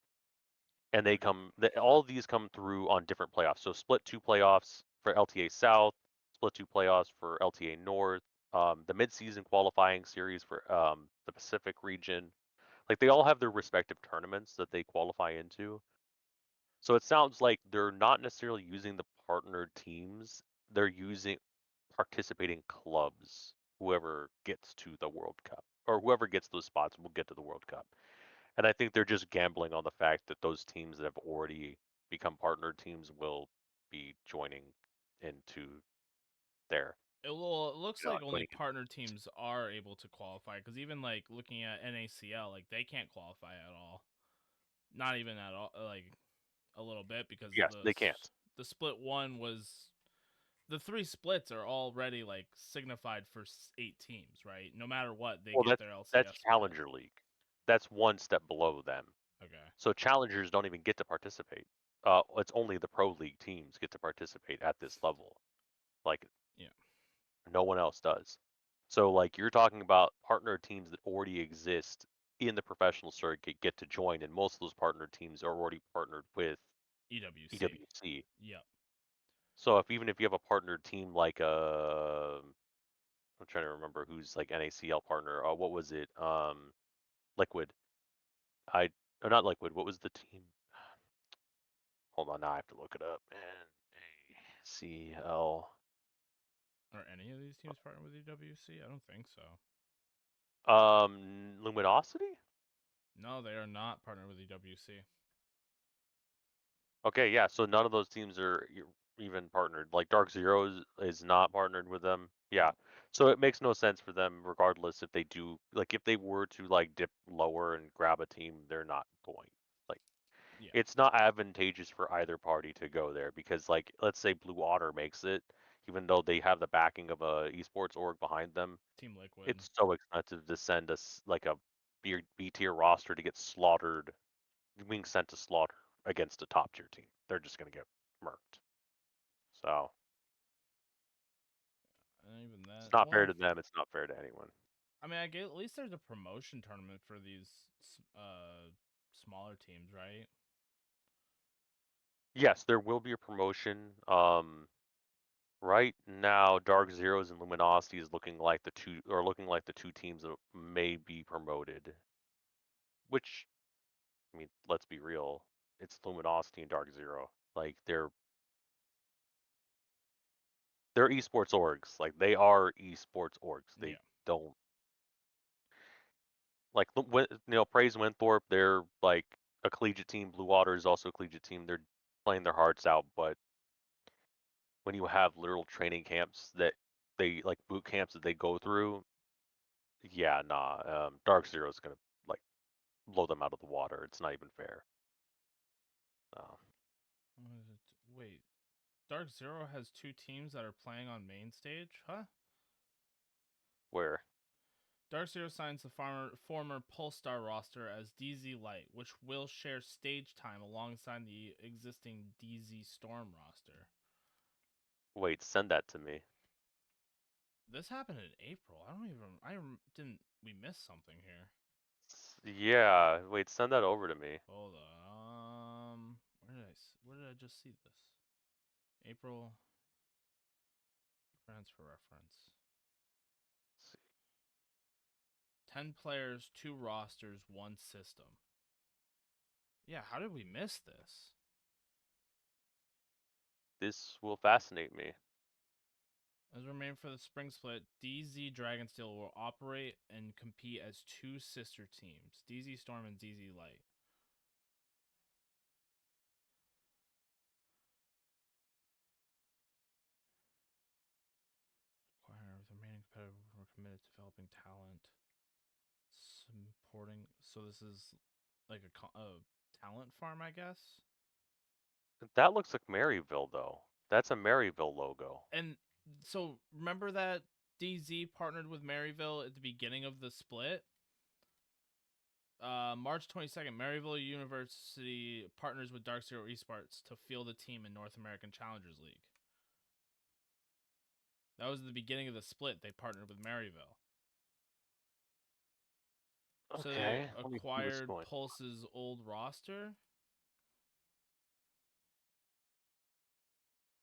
And Okay. all of these come through on different playoffs. So split two playoffs for LTA South, split two playoffs for LTA North, the mid-season qualifying series for the Pacific region. Like they all have their respective tournaments that they qualify into. So it sounds like they're not necessarily using the partnered teams; they're using participating clubs. Whoever gets to the World Cup, or whoever gets those spots, will get to the World Cup. And I think they're just gambling on the fact that those teams that have already become partnered teams will be joining into their, It looks like only joining in. partner teams are able to qualify because even like looking at NACL, like they can't qualify at all. Not even at all, like a little bit because Yes, they can't. the split one was the three splits are already like signified for 8 teams, right? No matter what, they Well, get that's their that's LCS split. Challenger League. That's one step below them. Okay. So challengers don't even get to participate. It's only the pro league teams get to participate at this level. Like Yeah. no one else does. So like you're talking about partner teams that already exist in the professional circuit get to join, and most of those partner teams are already partnered with EWC. EWC. Yep. So if even if you have a partner team like I'm trying to remember who's like NACL partner. What was it? Liquid. I or not Liquid. What was the team? Hold on, now I have to look it up. NACL. Are any of these teams partnered with EWC? I don't think so. Luminosity. No, they are not partnered with EWC. Okay, yeah. So none of those teams are even partnered. Like Dark Zero is not partnered with them. Yeah. So it makes no sense for them, regardless if they do. Like if they were to like dip lower and grab a team, they're not going. Like Yeah. it's not advantageous for either party to go there because like let's say Blue Otter makes it, even though they have the backing of a esports org behind them, Team Liquid. it's so expensive to send us like a B tier roster to get slaughtered, being sent to slaughter against a top tier team. They're just gonna get murked. So And even it's that. not fair Well, to them. It's not fair to anyone. I mean, I get at least there's a promotion tournament for these smaller teams, right? Yes, there will be a promotion. Right now, Dark Zeros and Luminosity is looking like the two teams that may be promoted. Which, I mean, let's be real, it's Luminosity and Dark Zero. Like they're esports orgs. Like they are esports orgs. They Yeah. don't like Praise Winthorpe. They're like a collegiate team. Blue Water is also a collegiate team. They're playing their hearts out, but when you have literal training camps that they like boot camps that they go through, yeah, nah. Dark Zero is gonna like blow them out of the water. It's not even fair. Uh, Wait, Dark Zero has two teams that are playing on main stage, huh? where Dark Zero signs the former Polestar roster as DZ Light, which will share stage time alongside the existing DZ Storm roster. Wait, send that to me. This happened in April. I don't even. Didn't we miss something here? Yeah, wait, send that over to me. Hold on. Where did I just see this? April transfer reference. 10 players, 2 rosters, 1 system. Yeah, how did we miss this? This will fascinate me. As remain for the spring split, DZ Dragonsteel will operate and compete as 2 sister teams, DZ Storm and DZ Light. Acquire with remaining competitive, we're committed to developing talent, supporting. So this is like a talent farm, I guess. That looks like Maryville though. That's a Maryville logo. And so remember that DZ partnered with Maryville at the beginning of the split. March 22nd, Maryville University partners with Dark Zero Esports to field a team in North American Challengers League. That was the beginning of the split. They partnered with Maryville. So they Okay, let me see what's acquired going. Pulse's old roster.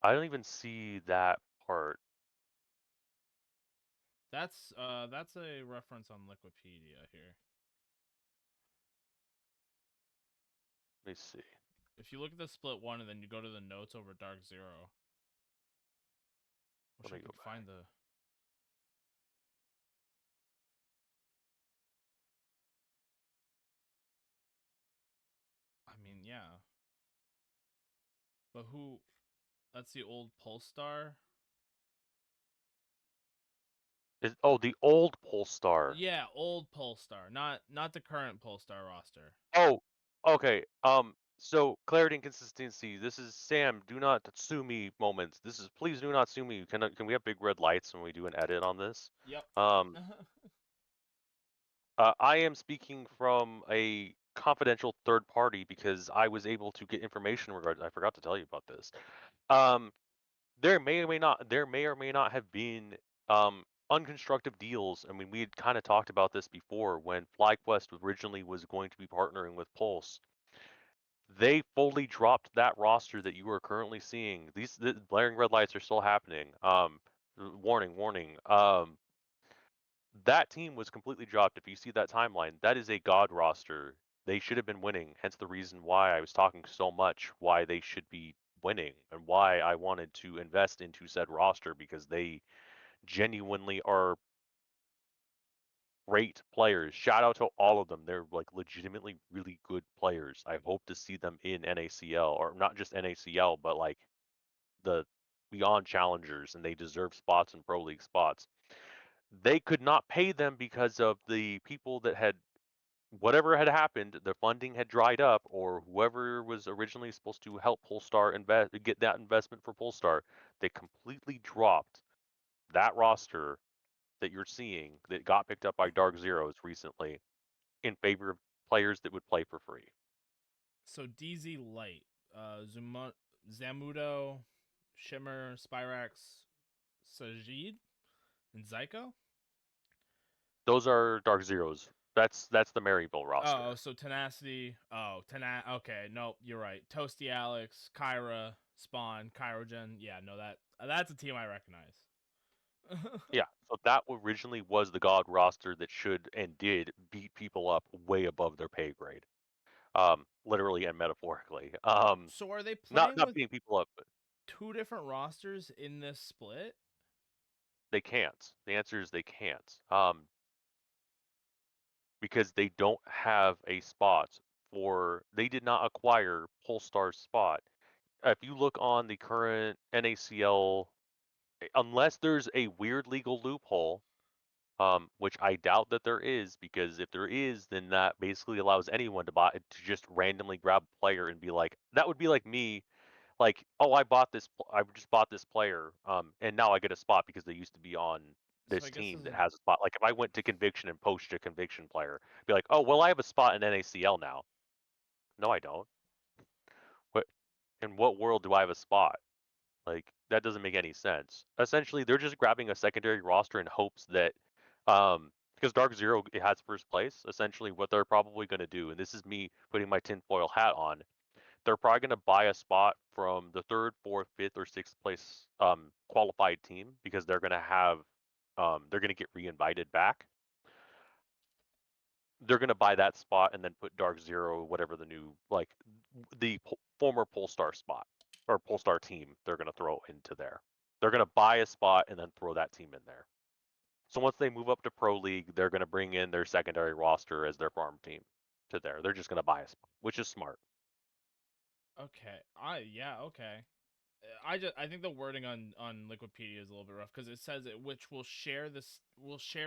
I don't even see that part. That's a reference on Wikipedia here. Let me see. If you look at the split one and then you go to the notes over Dark Zero, wish Let I me could go find back. the. I mean, yeah, but who? That's the old Polestar. Oh, the old Polestar. Yeah, old Polestar, not the current Polestar roster. Oh, okay. So clarity and consistency. This is Sam. Do not sue me moments. This is please do not sue me. Can we have big red lights when we do an edit on this? Yep. Um, I am speaking from a confidential third party because I was able to get information regarding. I forgot to tell you about this. Um, there may or may not have been unconstructive deals. I mean, we had kind of talked about this before when FlyQuest originally was going to be partnering with Pulse. They fully dropped that roster that you are currently seeing. The blaring red lights are still happening. Warning, warning. That team was completely dropped. If you see that timeline, that is a god roster. They should have been winning. Hence the reason why I was talking so much why they should be winning and why I wanted to invest into said roster because they genuinely are great players. Shout out to all of them. They're like legitimately really good players. I hope to see them in NACL or not just NACL, but like the beyond challengers, and they deserve spots in pro league spots. They could not pay them because of the people that had whatever had happened, the funding had dried up, or whoever was originally supposed to help Polestar get that investment for Polestar, they completely dropped that roster that you're seeing that got picked up by Dark Zeros recently in favor of players that would play for free. So DZ Light, Zamudo, Shimmer, Spyrax, Sajid, and Zyko. Those are Dark Zeros. That's the Maryville Oh, roster. so Tenacity. Oh, Okay, nope, you're right. Toasty Alex, Kyra, Spawn, Kyrogen. Yeah, no, that's a team I recognize. Yeah, so that originally was the God roster that should and did beat people up way above their pay grade, literally and metaphorically. So are they Not playing not with beating people up, but two different rosters in this split? they can't. The answer is they can't, because they don't have a spot for. They did not acquire Polestar's spot. If you look on the current NACL, unless there's a weird legal loophole, which I doubt that there is, because if there is, then that basically allows anyone to just randomly grab a player and be like, that would be like me, like, oh, I just bought this player, and now I get a spot because they used to be on So this I guess team this that is has a spot. Like if I went to Conviction and poached a Conviction player, be like, oh, well, I have a spot in NACL now. No, I don't. What? In what world do I have a spot? Like that doesn't make any sense. Essentially, they're just grabbing a secondary roster in hopes that, because Dark Zero has first place. Essentially, what they're probably going to do, and this is me putting my tinfoil hat on, they're probably going to buy a spot from the third, fourth, fifth, or sixth place qualified team because they're going to get re-invited back. They're going to buy that spot and then put Dark Zero, whatever the new like the former Polestar spot or Polestar team, they're going to throw into there. They're going to buy a spot and then throw that team in there. So once they move up to Pro League, they're going to bring in their secondary roster as their farm team to there. They're just going to buy a spot, which is smart. okay. Okay. I think the wording on Liquipedia is a little bit rough because it says it which will share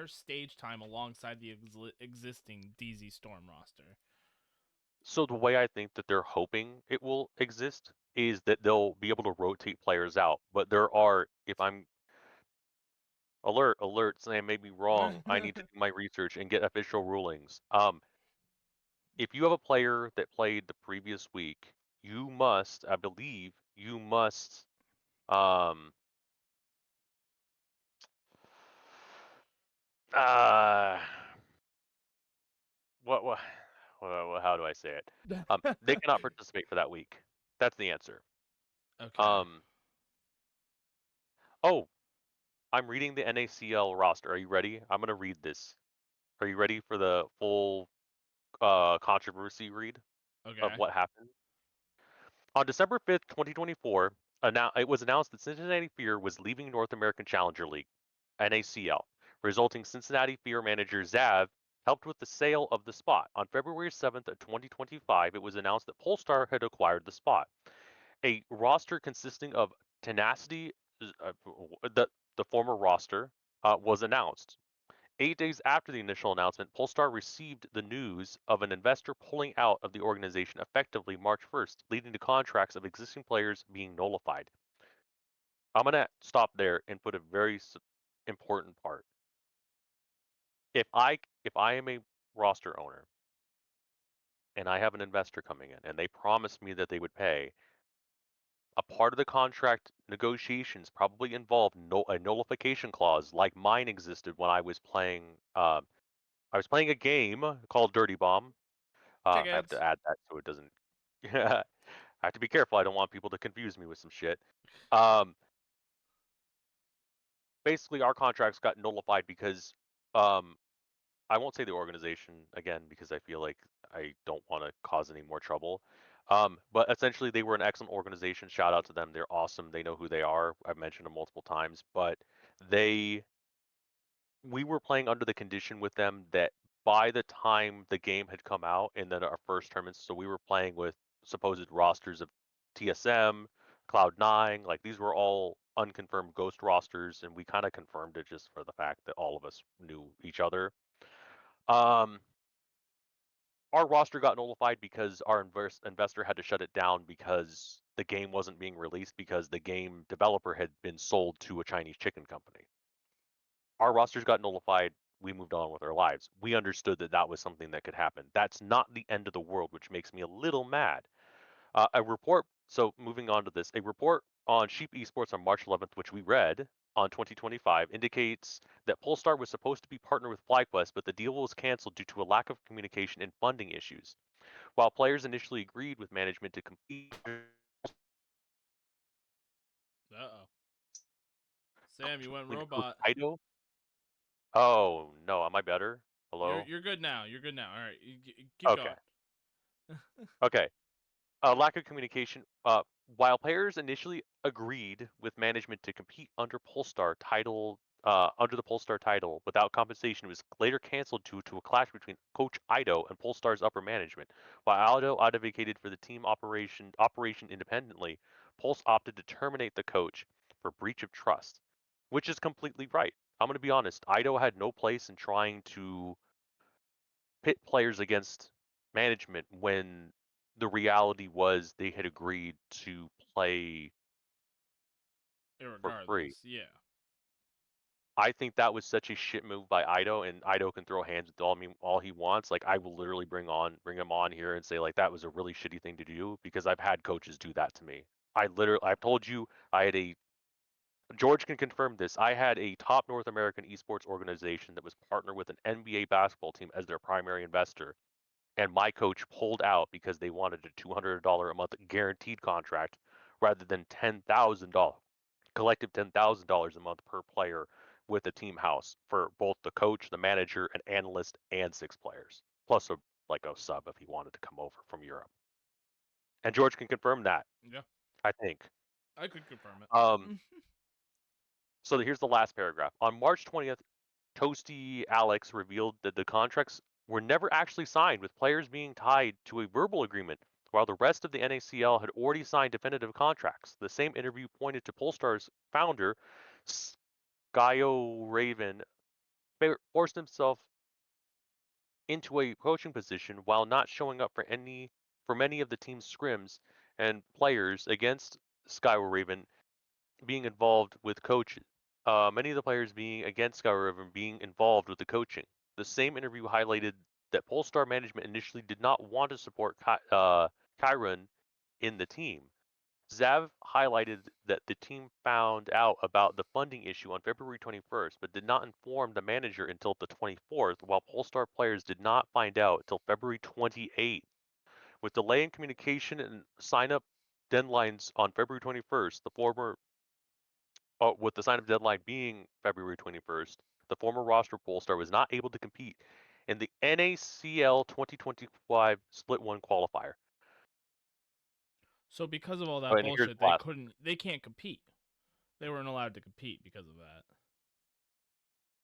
stage time alongside the existing DZ Storm roster. So the way I think that they're hoping it will exist is that they'll be able to rotate players out. But there are, if I'm alert, saying may be wrong, I need to do my research and get official rulings. If you have a player that played the previous week, you must, I believe, you must, um, uh, what, how do I say it? They cannot participate for that week. That's the answer. Okay. Um, oh, I'm reading the NACL roster. Are you ready? I'm gonna read this. Are you ready for the full controversy read of Okay. what happened? On December 5th, 2024, it was announced that Cincinnati Fear was leaving North American Challenger League, NACL, resulting Cincinnati Fear manager Zav helped with the sale of the spot. On February 7th, 2025, it was announced that Polestar had acquired the spot. A roster consisting of Tenacity, the, the former roster, was announced. 8 days after the initial announcement, Polestar received the news of an investor pulling out of the organization effectively March 1st, leading to contracts of existing players being nullified. I'm going to stop there and put a very important part. If I am a roster owner and I have an investor coming in and they promised me that they would pay, a part of the contract negotiations probably involved a nullification clause like mine existed when I was playing. I was playing a game called Dirty Bomb. I have to Tickets. add that so it doesn't. I have to be careful. I don't want people to confuse me with some shit. Um, Basically, our contracts got nullified because um, I won't say the organization again because I feel like I don't want to cause any more trouble. But essentially, they were an excellent organization. Shout out to them. They're awesome. They know who they are. I've mentioned them multiple times. But they, we were playing under the condition with them that by the time the game had come out and then our first tournaments, so we were playing with supposed rosters of TSM, Cloud9. Like these were all unconfirmed ghost rosters, and we kind of confirmed it just for the fact that all of us knew each other. Um, our roster got nullified because our investor had to shut it down because the game wasn't being released because the game developer had been sold to a Chinese chicken company. Our rosters got nullified. We moved on with our lives. We understood that that was something that could happen. That's not the end of the world, which makes me a little mad. A report, so moving on to this, a report on Sheep Esports on March 11th, which we read on 2025, indicates that Polestar was supposed to be partnered with FlyQuest, but the deal was canceled due to a lack of communication and funding issues. While players initially agreed with management to compete, Uh-oh. Sam, you went including Coach robot. Ido. Oh no, am I better? You're Hello? you're good now. You're good now. All right, keep Okay. going. Okay. Lack of communication. While players initially agreed with management to compete under Polestar title, under the Polestar title without compensation, it was later canceled due to a clash between Coach Ido and Polestar's upper management. While Ido advocated for the team operation independently, Pulse opted to terminate the coach for breach of trust, which is completely right. I'm going to be honest. Ido had no place in trying to pit players against management when the reality was they had agreed to play for free. Irregardless, yeah. I think that was such a shit move by Ido, and Ido can throw hands with all he wants. Like I will literally bring him on here and say like that was a really shitty thing to do because I've had coaches do that to me. I've told you I had a George can confirm this. I had a top North American esports organization that was partnered with an NBA basketball team as their primary investor, and my coach pulled out because they wanted a $200 a month guaranteed contract rather than $10,000 collective $10,000 a month per player with a team house for both the coach, the manager, an analyst, and 6 players, plus a sub if he wanted to come over from Europe. And George can confirm that, Yeah, I think. I could confirm Um, it. so here's the last paragraph. On March 20th, Toasty Alex revealed that the contracts were never actually signed, with players being tied to a verbal agreement, while the rest of the NACL had already signed definitive contracts. The same interview pointed to Polestar's founder, Skyo Raven, forced himself into a coaching position while not showing up for many of the team's scrims, and players against Skyward Raven being involved with coaches. Many of the players being against Skyward Raven being involved with the coaching. The same interview highlighted that Polestar management initially did not want to support Kyron in the team. Zav highlighted that the team found out about the funding issue on February 21st, but did not inform the manager until the 24th, while Polestar players did not find out until February 28th. With delay in communication and sign-up deadlines on February 21st, with the sign-up deadline being February 21st, the former roster Polestar was not able to compete in the NACL 2025 Split 1 qualifier. So because of all Oh, that and here's bullshit, the last. they can't compete. They weren't allowed to compete because of that.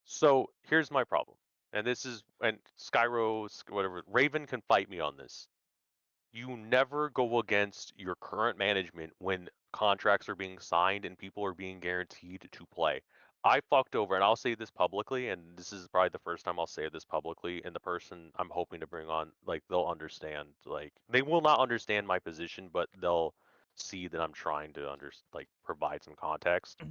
So here's my problem, and Skyro, whatever, Raven can fight me on this. You never go against your current management when contracts are being signed and people are being guaranteed to play. I fucked over, and I'll say this publicly, and this is probably the first time I'll say this publicly, and the person I'm hoping to bring on, like, they'll understand. Like, they will not understand my position, but they'll see that I'm trying to provide some context.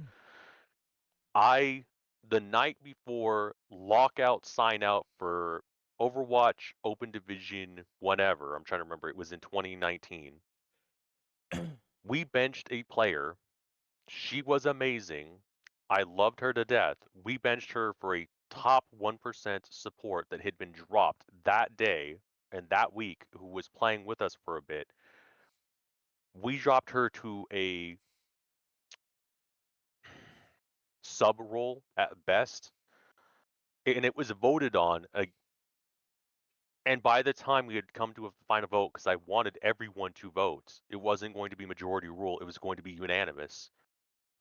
I the night before lockout sign out for Overwatch Open Division whenever, I'm trying to remember, it was in 2019. We benched a player. She was amazing. I loved her to death. We benched her for a top 1% support that had been dropped that day and that week who was playing with us for a bit. We dropped her to a sub role at best, and it was voted on. And by the time we had come to a final vote, because I wanted everyone to vote, it wasn't going to be majority rule. It was going to be unanimous.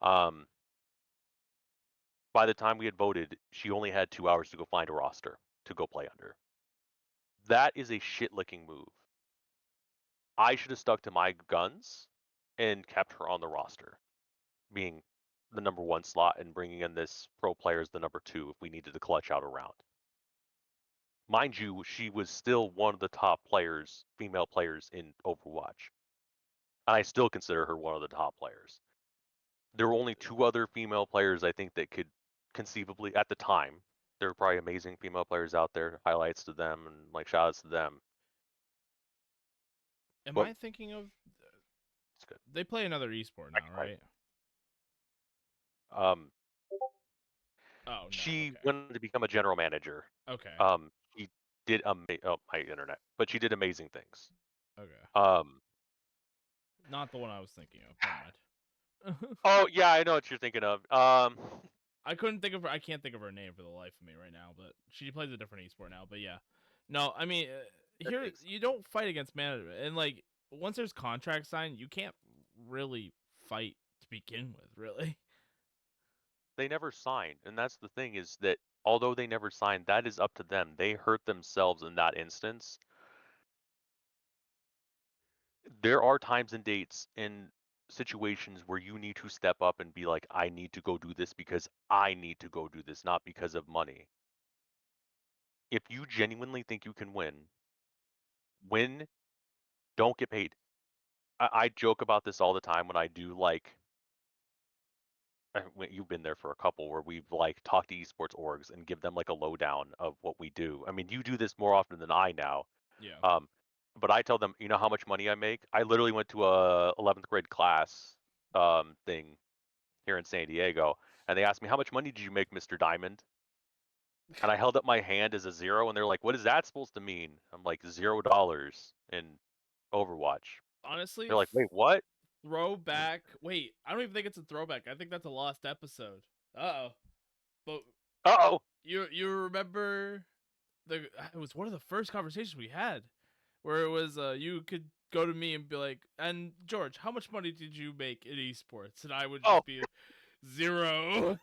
Um, by the time we had voted, she only had 2 hours to go find a roster to go play under. That is a shit licking move. I should have stuck to my guns and kept her on the roster, being the number 1 slot and bringing in this pro player as the number 2 if we needed to clutch out a round. Mind you, she was still one of the top players, female players in Overwatch. And I still consider her one of the top players. There were only 2 other female players I think that could conceivably, at the time, there were probably amazing female players out there. Highlights to them and like shout outs to them. Am But I thinking of? it's good. They play another esport I now, can tell you. right? Um, Oh no. she Okay. went on to become a general manager. Okay. She did oh my internet, but she did amazing things. Okay. Um, Not the one I was thinking of. Never mind. oh yeah, I know what you're thinking of. I couldn't think of her. I can't think of her name for the life of me right now. But she plays a different esport now. But yeah, no. I mean, that here makes sense. you don't fight against management, and like once there's contract signed, you can't really fight to begin with. Really. They never signed, and that's the thing is that although they never signed, that is up to them. They hurt themselves in that instance. There are times and dates in situations where you need to step up and be like, I need to go do this because I need to go do this, not because of money. If you genuinely think you can win, don't get paid. I joke about this all the time when I do like you've been there for a couple where we've like talked to esports orgs and give them like a lowdown of what we do. I mean, you do this more often than I now. Yeah. Um, but I tell them, you know how much money I make? I literally went to a 11th grade class thing here in San Diego, and they asked me, how much money did you make, Mr. Diamond? And I held up my hand as a zero, and they're like, what is that supposed to mean? I'm like, $0 in Overwatch. Honestly, They're like, wait, what? throwback. Wait, I don't even think it's a throwback. I think that's a lost episode. Uh oh. But Uh-oh. you remember the? It was one of the first conversations we had, where it was you could go to me and be like, and George, how much money did you make in esports? And I would Oh, just be 0.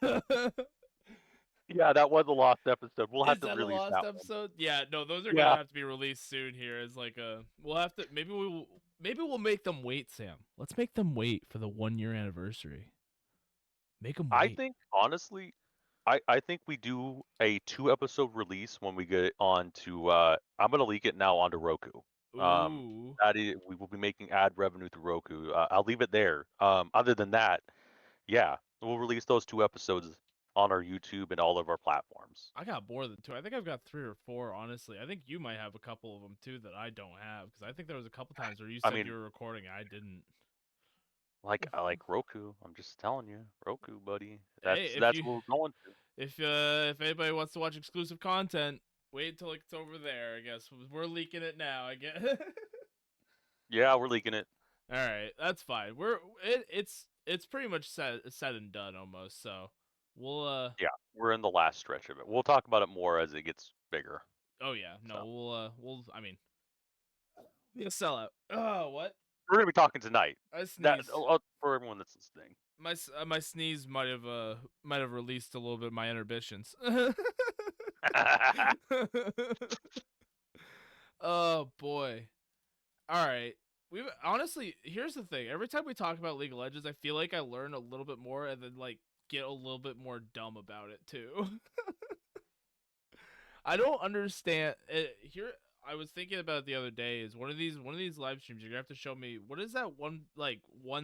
yeah, that was a lost episode. We'll have Is to that a release lost that one. episode? Yeah, no, those are gonna Yeah. have to be released soon. Here as like a, we'll have to maybe we'll make them wait, Sam. Let's make them wait for the 1 year anniversary. Make them I wait. think honestly, I think we do a 2 episode release when we get on to I'm gonna leak it now onto Roku. Um Ooh, that is we will be making ad revenue through Roku. I'll leave it there. Other than that, yeah, we'll release those 2 episodes on our YouTube and all of our platforms. I got more than two. I think I've got 3 or 4. Honestly, I think you might have a couple of them too that I don't have because I think there was a couple times where you I said you mean, were recording and I didn't. like I like Roku. I'm just telling you, Roku, buddy. Hey, That's what we're going to. if anybody wants to watch exclusive content, wait until it's over there. I guess we're leaking it now. I guess. Yeah, we're leaking it. All right, that's fine. It's pretty much said and done almost. So we'll Yeah, we're in the last stretch of it. We'll talk about it more as it gets bigger. oh yeah, no, So we'll I mean, be a sellout. Oh, what? we're gonna be talking tonight. I That sneezed. for everyone that's listening. My sneeze might have released a little bit of my inhibitions. Oh boy. All right. We honestly, here's the thing. Every time we talk about League of Legends, I feel like I learn a little bit more and then like get a little bit more dumb about it too. I don't understand it, here. I was thinking about it the other day. Is one of these live streams you're gonna have to show me what is that one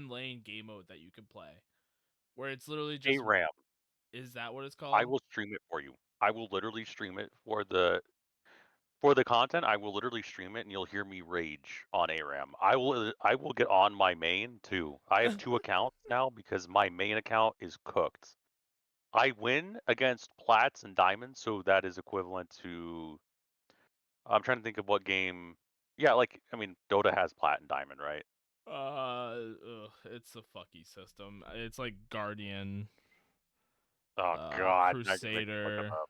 lane game mode that you can play where it's literally A just, Ram. is that what it's I called? will stream it for you. I will literally stream it for For the content, I will literally stream it, and you'll hear me rage on ARAM. I will get on my main too. I have two accounts now because my main account is cooked. I win against plats and diamonds, so that is equivalent to. I'm trying to think of what game. Yeah, like I mean, Dota has plat and diamond, right? It's a fucky system. It's like Guardian, Oh God, now you're making me look them Crusader. up.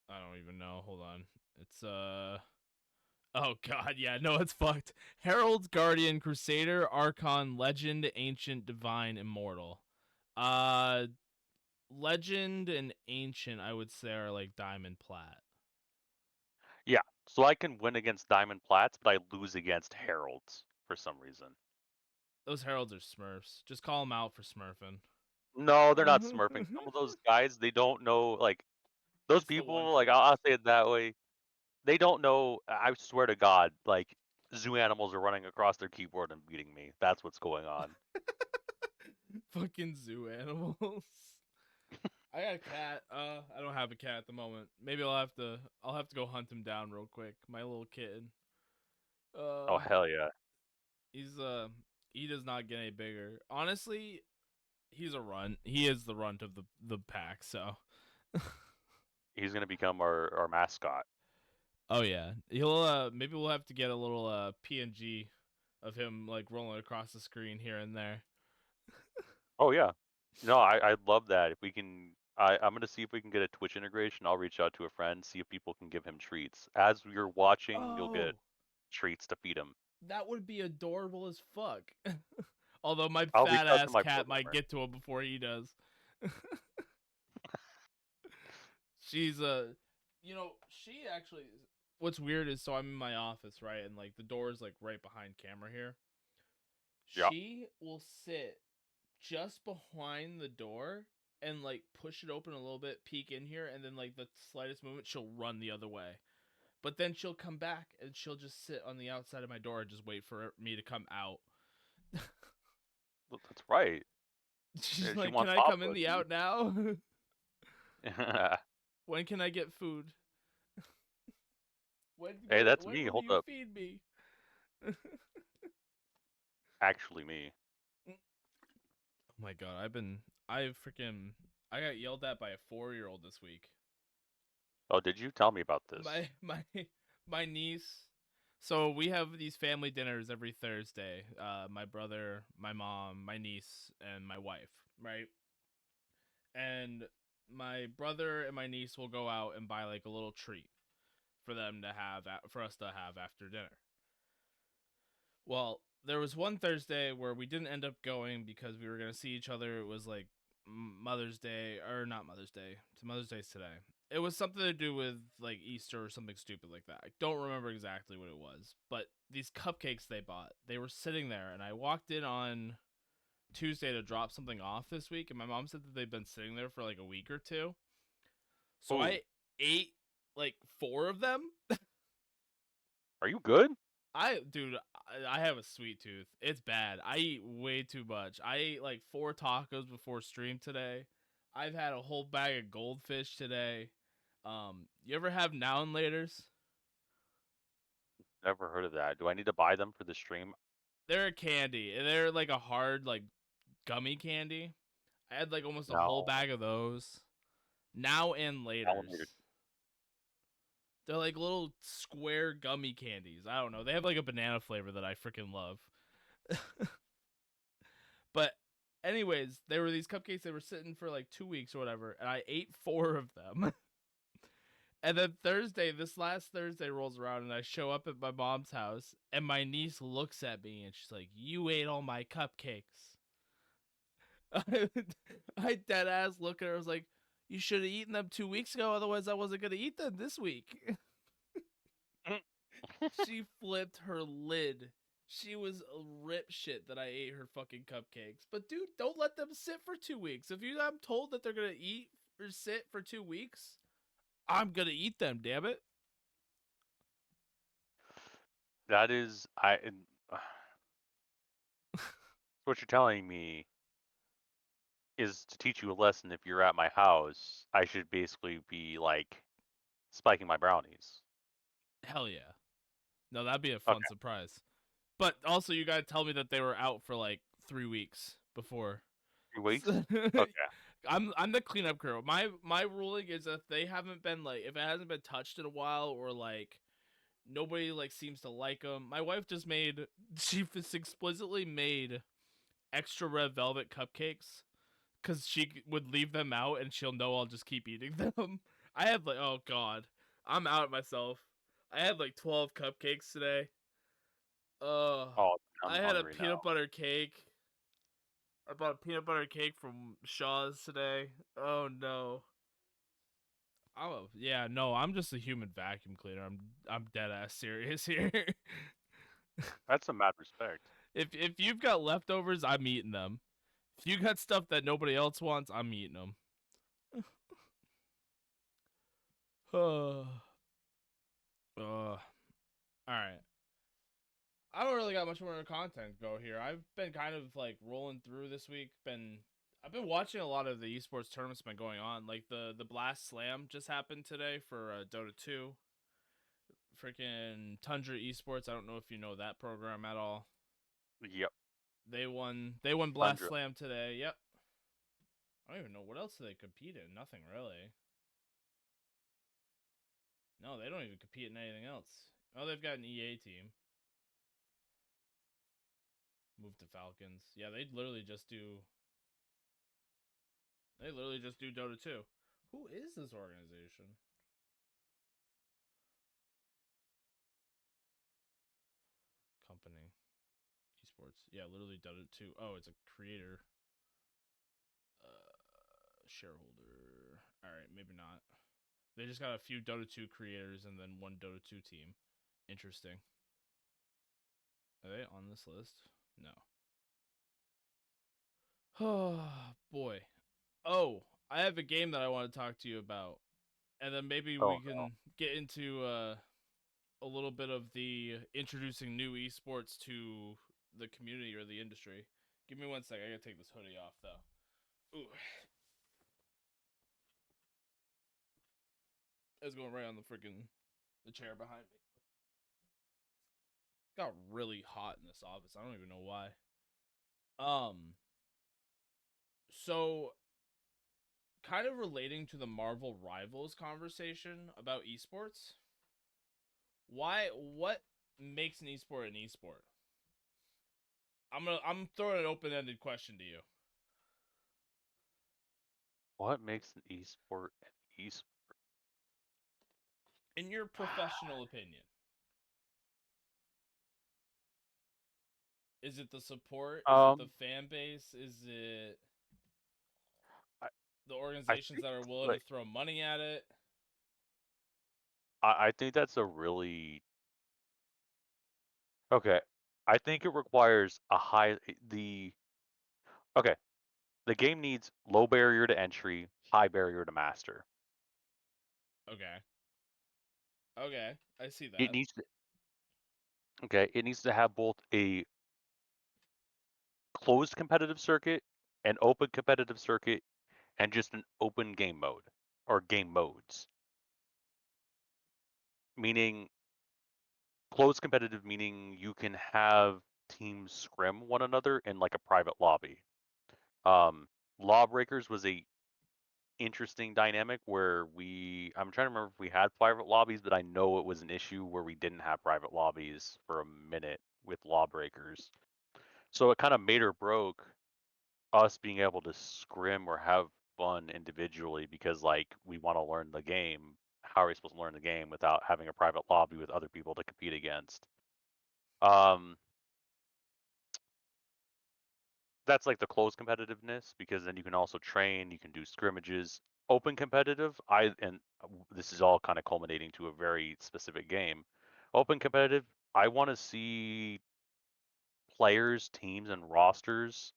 I don't even know. Hold on. It's Oh god, yeah, no, it's fucked. Herald, Guardian, Crusader, Archon, Legend, Ancient, Divine, Immortal. Uh Legend and Ancient, I would say, are like Diamond Plat. Yeah, so I can win against diamond plats, but I lose against heralds for some reason. Those Heralds are Smurfs. Just call them out for Smurfing. No, they're not smurfing. Some of those guys, they don't know. Like those It's the one people, like trick. I'll say it that way. They don't know. I swear to God, like zoo animals are running across their keyboard and beating me. That's what's going on. Fucking zoo animals. I got a cat. I don't have a cat at the moment. Maybe I'll have to go hunt him down real quick. My little kitten. Oh Uh hell yeah, he's he does not get any bigger. Honestly, he's a runt. He is the runt of the pack, so he's gonna become our mascot. oh yeah. He'll maybe we'll have to get a little PNG of him like rolling across the screen here and there. Oh yeah, no, I love that. If we can, I'm gonna see if we can get a Twitch integration. I'll reach out to a friend, see if people can give him treats. As you're watching, you'll get Oh, treats to feed him. that would be adorable as fuck. Although my I'll reach fat out to ass my cat might programmer. get to him before he does. She's she actually. What's weird is, so I'm in my office, right, and like the door is like right behind camera here. Yeah. She will sit just behind the door and like push it open a little bit, peek in here, and then like the slightest movement, she'll run the other way. But then she'll come back and she'll just sit on the outside of my door and just wait for me to come out. That's right. She's She like, "Can wants I Pop come in the Cookie. out now? When can I get food? When Hey, when that's when me. will Hold you up. feed me?" Actually, me. Oh my god, I got yelled at by a 4-year-old this week. Oh, did you tell me about this? My niece. So we have these family dinners every Thursday. My brother, my mom, my niece, and my wife, right? And my brother and my niece will go out and buy like a little treat for them to have for us to have after dinner. Well, there was one Thursday where we didn't end up going because we were gonna see each other. It was like Mother's Day, or not Mother's Day. Mother's Day's today. It was something to do with like Easter or something stupid like that. I don't remember exactly what it was, but these cupcakes they bought, they were sitting there, and I walked in on Tuesday to drop something off this week, and my mom said that they've been sitting there for like a week or two. So Oh, I ate like 4 of them. are you good? Dude, I have a sweet tooth. It's bad. I eat way too much. I ate like 4 tacos before stream today. I've had a whole bag of goldfish today. You ever have now and laters? Never heard of that. Do I need to buy them for the stream? They're a candy. They're like a hard like gummy candy. I had like almost a whole No. bag of those. Now and Alligator. laters. They're like little square gummy candies. I don't know. They have like a banana flavor that I freaking love. But anyways, there were these cupcakes. They were sitting for like 2 weeks or whatever, and I ate 4 of them. And then Thursday, this last Thursday rolls around, and I show up at my mom's house, and my niece looks at me, and she's like, "You ate all my cupcakes." I dead ass look at her. I was like, "You should have eaten them 2 weeks ago. Otherwise, I wasn't gonna eat them this week." She flipped her lid. She was a rip shit that I ate her fucking cupcakes. But dude, don't let them sit for 2 weeks. If I'm told that they're gonna eat or sit for 2 weeks, I'm gonna eat them. Damn it. That is, what you're telling me is to teach you a lesson. If you're at my house, I should basically be like spiking my brownies. Hell yeah. No, that'd be a fun Okay, surprise. But also, you gotta tell me that they were out for like 3 weeks before. 3 weeks. Okay. I'm the cleanup crew. My ruling is if they haven't been like if it hasn't been touched in a while or like nobody like seems to like them. My wife just made she just explicitly made extra red velvet cupcakes because she would leave them out and she'll know I'll just keep eating them. I had like oh god, I'm out myself. I had like 12 cupcakes today. Uh, Oh, I I'm had a hungry now. peanut butter cake. I bought a peanut butter cake from Shaw's today. Oh no. Oh yeah, no, I'm just a human vacuum cleaner. I'm dead ass serious here. That's some mad respect. If you've got leftovers, I'm eating them. If you got stuff that nobody else wants, I'm eating them. All right. I don't really got much more content to go here. I've been kind of like rolling through this week. I've been watching a lot of the esports tournaments been going on. Like the Blast Slam just happened today for Dota 2. Freaking Tundra Esports. I don't know if you know that program at all. Yep, They won Blast Tundra. Slam today. Yep. I don't even know what else do they compete in. Nothing really. No, they don't even compete in anything else. Oh, they've got an EA team. Move to Falcons. Yeah, they literally just do Dota 2. Who is this organization? Company. Esports. Yeah, literally Dota 2. Oh, it's a creator. Shareholder. Alright, maybe not. They just got a few Dota 2 creators and then one Dota 2 team. Interesting. Are they on this list? No. Oh, boy. Oh, I have a game that I want to talk to you about. And then maybe Oh we can get into a little bit of the introducing new esports to the community or the industry. Give me one sec. I gotta take this hoodie off though. Ooh, it's going right on the freaking the chair behind me. It got really hot in this office. I don't even know why. Um, so kind of relating to the Marvel Rivals conversation about esports. Why? What makes an esport an esport? I'm throwing an open ended question to you. what makes an esport an esport? In your professional opinion, is it the support? Is it the Um, fan base? Is it I, the I organizations think that are willing to like throw money at it? I think that's a really okay. I think it requires a high the okay. The game needs low barrier to entry, high barrier to master. Okay. Okay. I see It that. needs to okay. It needs to have both a closed competitive circuit, an open competitive circuit, and just an open game mode or game modes. Meaning closed competitive meaning you can have teams scrim one another in like a private lobby. Lawbreakers was a interesting dynamic where I'm trying to remember if we had private lobbies, but I know it was an issue where we didn't have private lobbies for a minute with Lawbreakers. So it kind of made or broke us being able to scrim or have fun individually because like we want to learn the game. How are we supposed to learn the game without having a private lobby with other people to compete against? Um, that's like the closed competitiveness because then you can also train, you can do scrimmages. Open competitive, this is all kind of culminating to a very specific game. Open competitive, I want to see players, teams, and rosters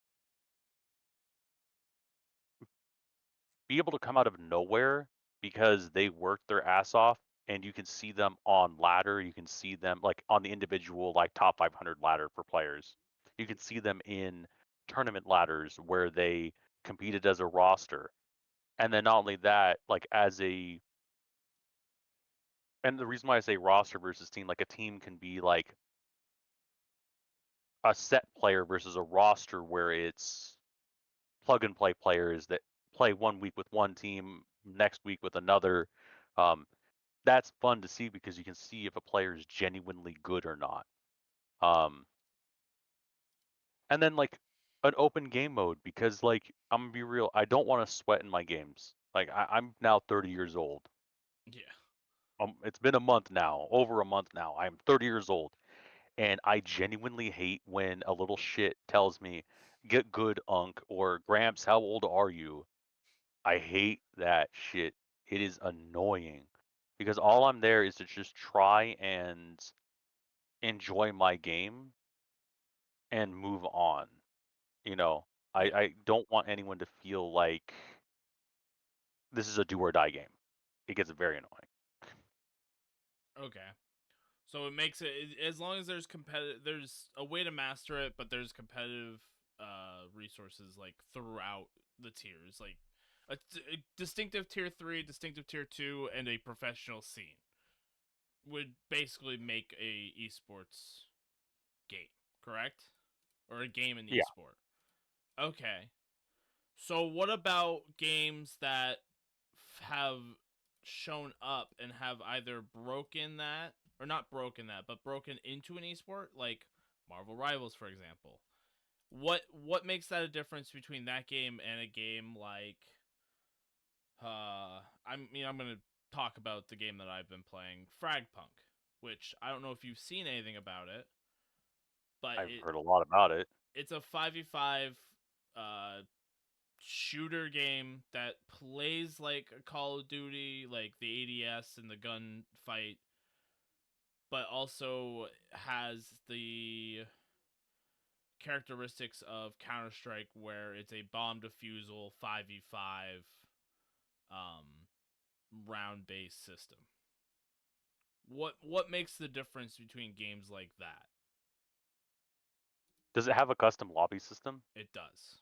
be able to come out of nowhere because they worked their ass off and you can see them on ladder, you can see them like on the individual like top 500 ladder for players. You can see them in tournament ladders where they competed as a roster. And then not only that, like as a And the reason why I say roster versus team, like a team can be like a set player versus a roster where it's plug and play players that play 1 week with one team, next week with another. Um, that's fun to see because you can see if a player is genuinely good or not. And then like an open game mode because like I'm gonna be real, I don't want to sweat in my games. Like I'm now 30 years old. Yeah. It's been a month now, over a month now. I'm 30 years old, and I genuinely hate when a little shit tells me, "Get good, Unk," or "Gramps, how old are you?" I hate that shit. It is annoying because all I'm there is to just try and enjoy my game and move on. You know, Yeah. I don't want anyone to feel like this is a do or die game. It gets very annoying. Okay. So it makes it as long as there's competitive, there's a way to master it, but there's competitive resources like throughout the tiers, like a distinctive tier 3, distinctive tier 2, and a professional scene would basically make a esports game, correct? Or a game in Yeah. esport. Okay. So what about games that have shown up and have either broken that or not broken that, but broken into an esport, like Marvel Rivals, for example? What makes that a difference between that game and a game like I'm gonna talk about the game that I've been playing, Fragpunk, which I don't know if you've seen anything about it, but I've heard a lot about it. it's a 5v5 uh shooter game that plays like a Call of Duty, like the ADS and the gunfight, but also has the characteristics of Counter Strike, where it's a bomb defusal 5v5 um, round based system. What makes the difference between games like that? Does it have a custom lobby system? It does.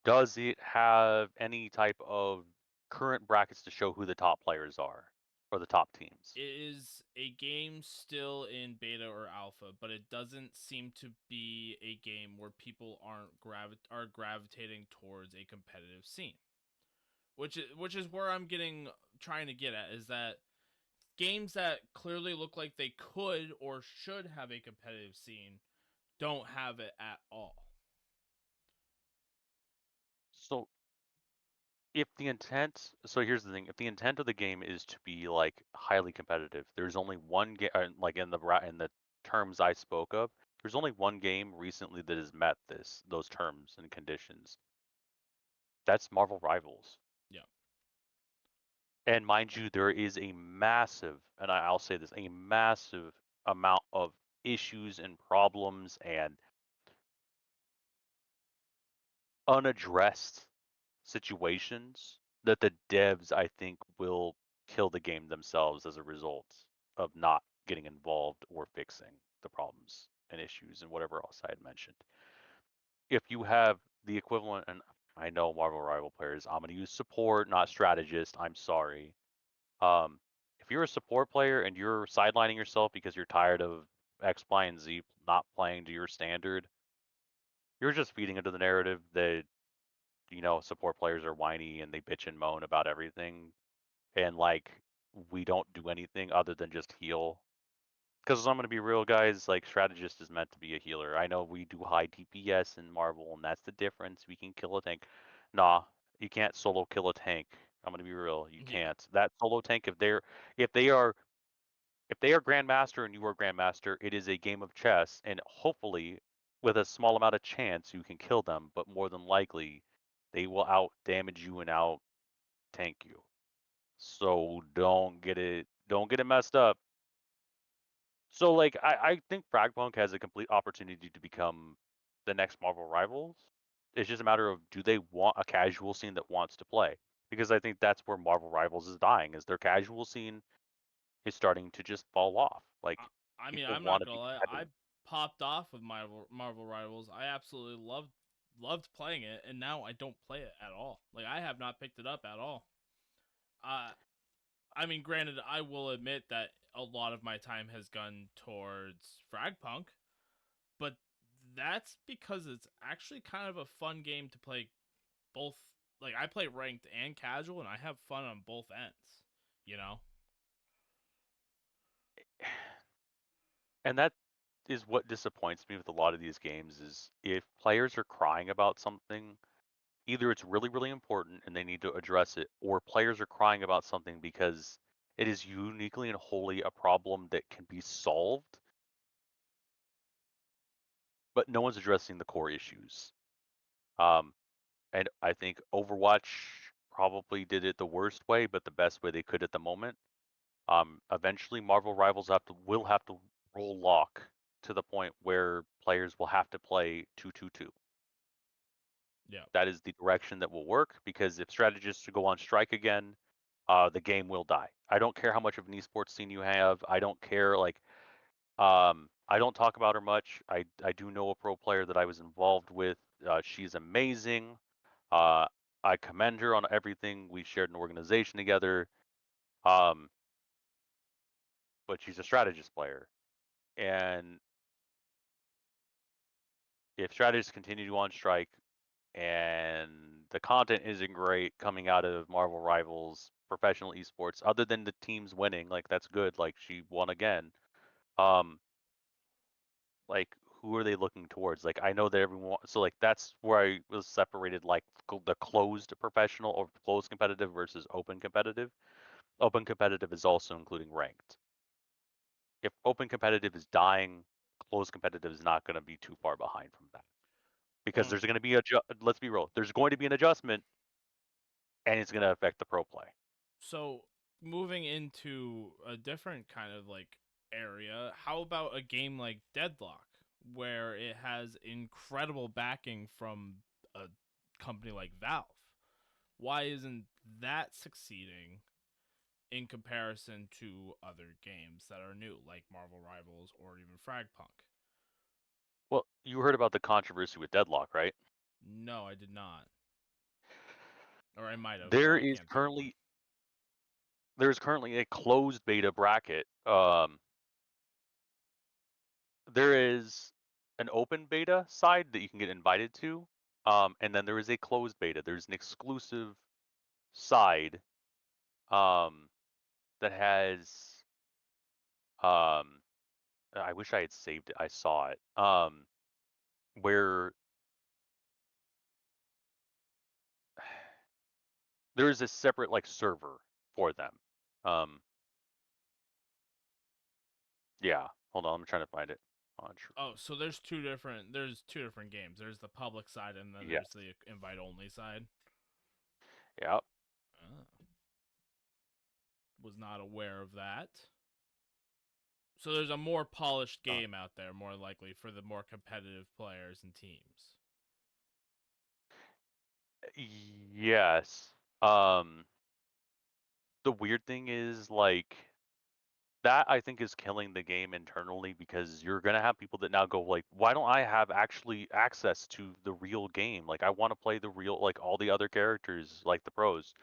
Does it have any type of current brackets to show who the top players are or the top teams? It is a game still in beta or alpha, but it doesn't seem to be a game where people are gravitating towards a competitive scene. Which is where I'm getting trying to get at is that games that clearly look like they could or should have a competitive scene don't have it at all. So if the intent, so here's the thing, if the intent of the game is to be like highly competitive, there's only one game, like in the terms I spoke of, there's only one game recently that has met those terms and conditions. That's Marvel Rivals. Yeah. And mind you, there is a massive, and I'll say this, a massive amount of issues and problems and unaddressed situations that the devs, I think, will kill the game themselves as a result of not getting involved or fixing the problems and issues and whatever else I had mentioned. If you have the equivalent, and I know Marvel Rival players, I'm going to use support, not strategist. I'm sorry. Um, if you're a support player and you're sidelining yourself because you're tired of X, Y, and Z not playing to your standard, you're just feeding into the narrative that support players are whiny and they bitch and moan about everything, and like we don't do anything other than just heal. Because I'm gonna be real, guys. Like strategist is meant to be a healer. I know we do high DPS in Marvel, and that's the difference. We can kill a tank. Nah, you can't solo kill a tank. I'm gonna be real. You Yeah. can't. That solo tank, if they are if they are Grandmaster and you are Grandmaster, it is a game of chess, and hopefully, with a small amount of chance, you can kill them. But more than likely, they will out damage you and out tank you. So don't get it messed up. So like I think Fragpunk has a complete opportunity to become the next Marvel Rivals. It's just a matter of do they want a casual scene that wants to play? Because I think that's where Marvel Rivals is dying, is their casual scene is starting to just fall off. I, Like I mean, people I'm want not to be gonna lie. I competitive. popped off with Marvel Rivals. I absolutely loved playing it, and now I don't play it at all. Like I have not picked it up at all. Uh, I mean, granted, I will admit that a lot of my time has gone towards Fragpunk, but that's because it's actually kind of a fun game to play both. Like, I play ranked and casual, and I have fun on both ends, you know? And that is what disappoints me with a lot of these games is if players are crying about something, either it's really, really important and they need to address it, or players are crying about something because it is uniquely and wholly a problem that can be solved, but no one's addressing the core issues. Um, and I think Overwatch probably did it the worst way, but the best way they could at the moment. Eventually, Marvel Rivals will have to roll lock to the point where players will have to play 2-2-2. Yeah. That is the direction that will work because if strategists go on strike again, the game will die. I don't care how much of an esports scene you have. I don't care like I don't talk about her much. I do know a pro player that I was involved with. She's amazing. Uh, I commend her on everything. We shared an organization together. Um, but she's a strategist player, and if strategists continue to go on strike and the content isn't great coming out of Marvel Rivals professional esports, other than the teams winning, like that's good. Like she won again. Um, like who are they looking towards? Like I know that everyone, so like that's where I was separated, like the closed professional or closed competitive versus open competitive. Open competitive is also including ranked. If open competitive is dying, closed competitive is not going to be too far behind from that because Um, there's going to be let's be real, there's going to be an adjustment and it's going to affect the pro play. so moving into a different kind of like area, how about a game like Deadlock, where it has incredible backing from a company like Valve? Why isn't that succeeding in comparison to other games that are new, like Marvel Rivals or even Fragpunk? Well, you heard about the controversy with Deadlock, right? No, I did not. Or I might have, but There I is can't think of one. currently there's currently a closed beta bracket. There is an open beta side that you can get invited to, and then there is a closed beta. There's an exclusive side um, that has. I wish I had saved it. I saw it. Where there is a separate like server for them. Um, yeah. Hold on, I'm trying to find it. Oh, so there's two different games. There's the public side and then Yes. there's the invite only side. Yeah. Oh, was not aware of that. So there's a more polished Uh, game out there, more likely for the more competitive players and teams. yes. Um, the weird thing is like that I think is killing the game internally because you're gonna have people that now go like, why don't I have actually access to the real game? Like I want to play the real like all the other characters like the pros.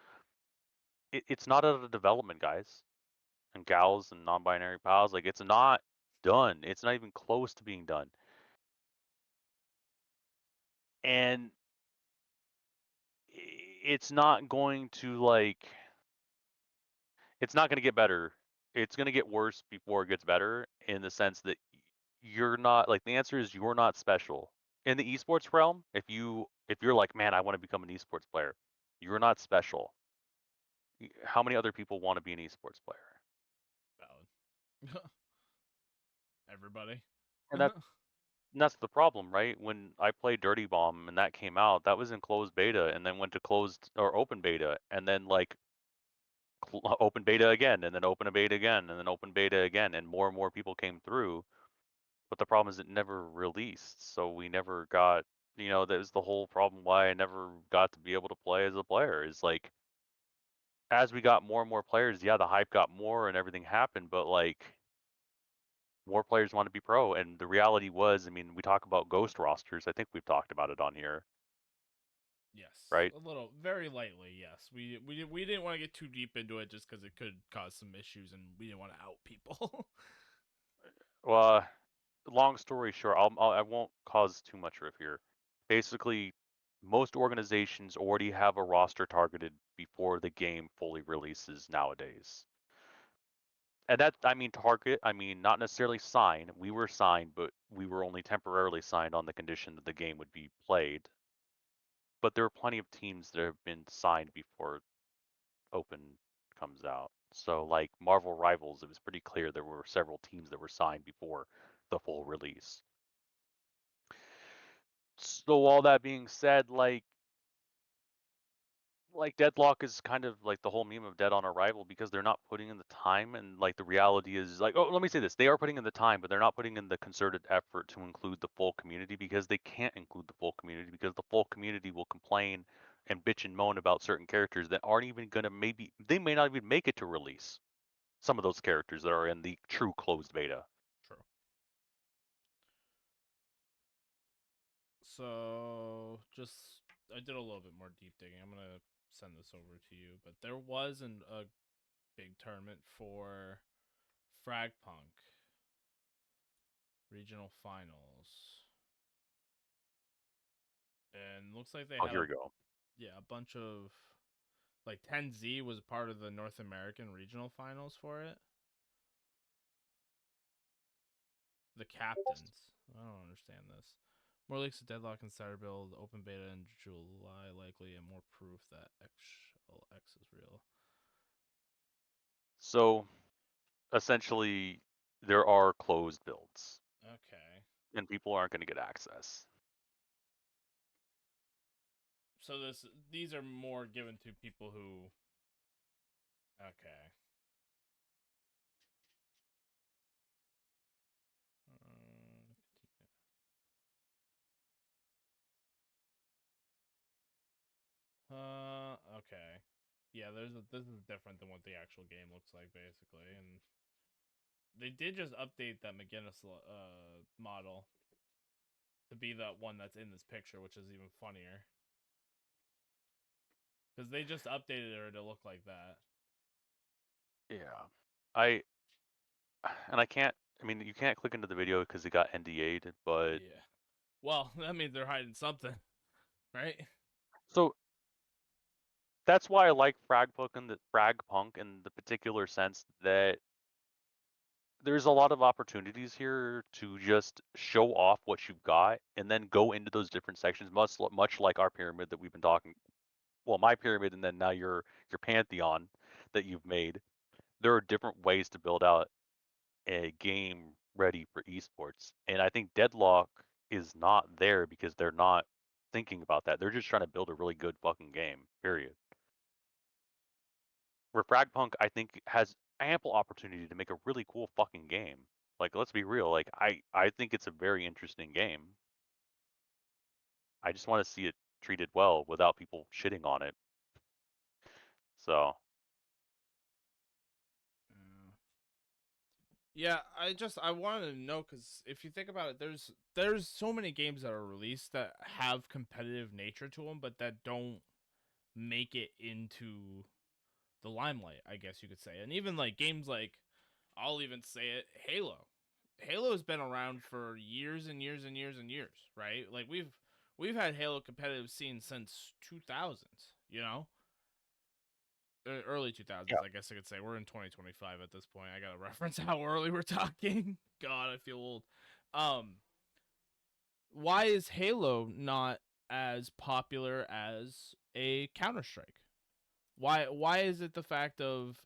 It's not out of development, guys and gals and non-binary pals. Like it's not done. It's not even close to being done. And it's not going to like it's not going to get better. It's going to get worse before it gets better in the sense that you're not like the answer is you're not special. In the esports realm, if you're like, man, I want to become an esports player, you're not special. How many other people want to be an esports player? Valid. Everybody. And that's the problem, right? When I played Dirty Bomb and that came out, that was in closed beta and then went to closed or open beta and then like open beta again and then open a beta again and then open beta again and more people came through. But the problem is it never released, so we never got, that was the whole problem why I never got to be able to play as a player. Is like as we got more and more players, yeah, the hype got more and everything happened, but like more players want to be pro. And the reality was, I mean, we talk about ghost rosters. I think we've talked about it on here. Yes, right? a little, very lightly. Yes, we didn't want to get too deep into it just because it could cause some issues, and we didn't want to out people. Well, long story short, I won't cause too much riff here. Basically, most organizations already have a roster targeted before the game fully releases nowadays. And that, I mean, target, I mean, not necessarily sign. We were signed, but we were only temporarily signed on the condition that the game would be played. But there are plenty of teams that have been signed before Open comes out. So, like Marvel Rivals, it was pretty clear there were several teams that were signed before the full release. So, all that being said, like Deadlock is kind of like the whole meme of Dead on Arrival because they're not putting in the time, and like the reality is like, oh, let me say this, they are putting in the time, but they're not putting in the concerted effort to include the full community because they can't include the full community because the full community will complain and bitch and moan about certain characters that aren't even gonna, maybe they may not even make it to release, some of those characters that are in the true closed beta. True. So just I did a little bit more deep digging. I'm gonna send this over to you, but there was a big tournament for Fragpunk regional finals, and looks like they Oh, had here a we go. yeah a bunch of like 10Z was part of the North American regional finals for it. The captains. I don't understand this. More leaks of Deadlock Insider build, open beta in July likely, and more proof that X is real. So essentially, there are closed builds, Okay. and people aren't going to get access. So these are more given to people who okay. Okay. Yeah, this is different than what the actual game looks like basically, and they did just update that McGinnis model to be that one that's in this picture, which is even funnier. Because they just updated her to look like that. Yeah. I and I can't. I mean, you can't click into the video because it got NDA'd. But Yeah. Well, that means they're hiding something, right? so that's why I like Fragpunk in the particular sense that there's a lot of opportunities here to just show off what you've got and then go into those different sections, much like our pyramid that we've been talking. Well, my pyramid, and then now your pantheon that you've made. There are different ways to build out a game ready for esports. And I think Deadlock is not there because they're not thinking about that. They're just trying to build a really good fucking game, period. Where Fragpunk, I think, has ample opportunity to make a really cool fucking game. Like, let's be real. Like, I think it's a very interesting game. I just want to see it treated well without people shitting on it. So, Yeah, I wanted to know because if you think about it, there's so many games that are released that have competitive nature to them, but that don't make it into the limelight, I guess you could say. And even like games like, I'll even say it, Halo. Halo has been around for years and years and years and years, right? Like we've had Halo competitive scene since 2000s, you know? Early 2000s, yeah. I guess I could say. We're in 2025 at this point. I got to reference how early we're talking. God, I feel old. Um why is Halo not as popular as a Counter-Strike? Why is it the fact of,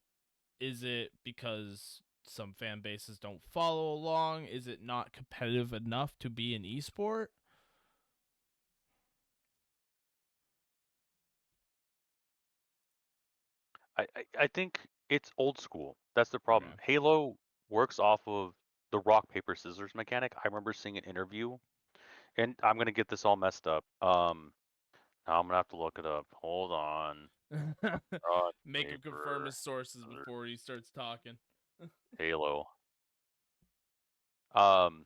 is it because some fan bases don't follow along? Is it not competitive enough to be an esport? I think it's old school. That's the Okay. problem. Halo works off of the rock paper scissors mechanic. I remember seeing an interview, and I'm gonna get this all messed up. Now I'm gonna have to look it up. Hold on. Rock Make him confirm paper his sources scissors, before he starts talking. Halo. Um,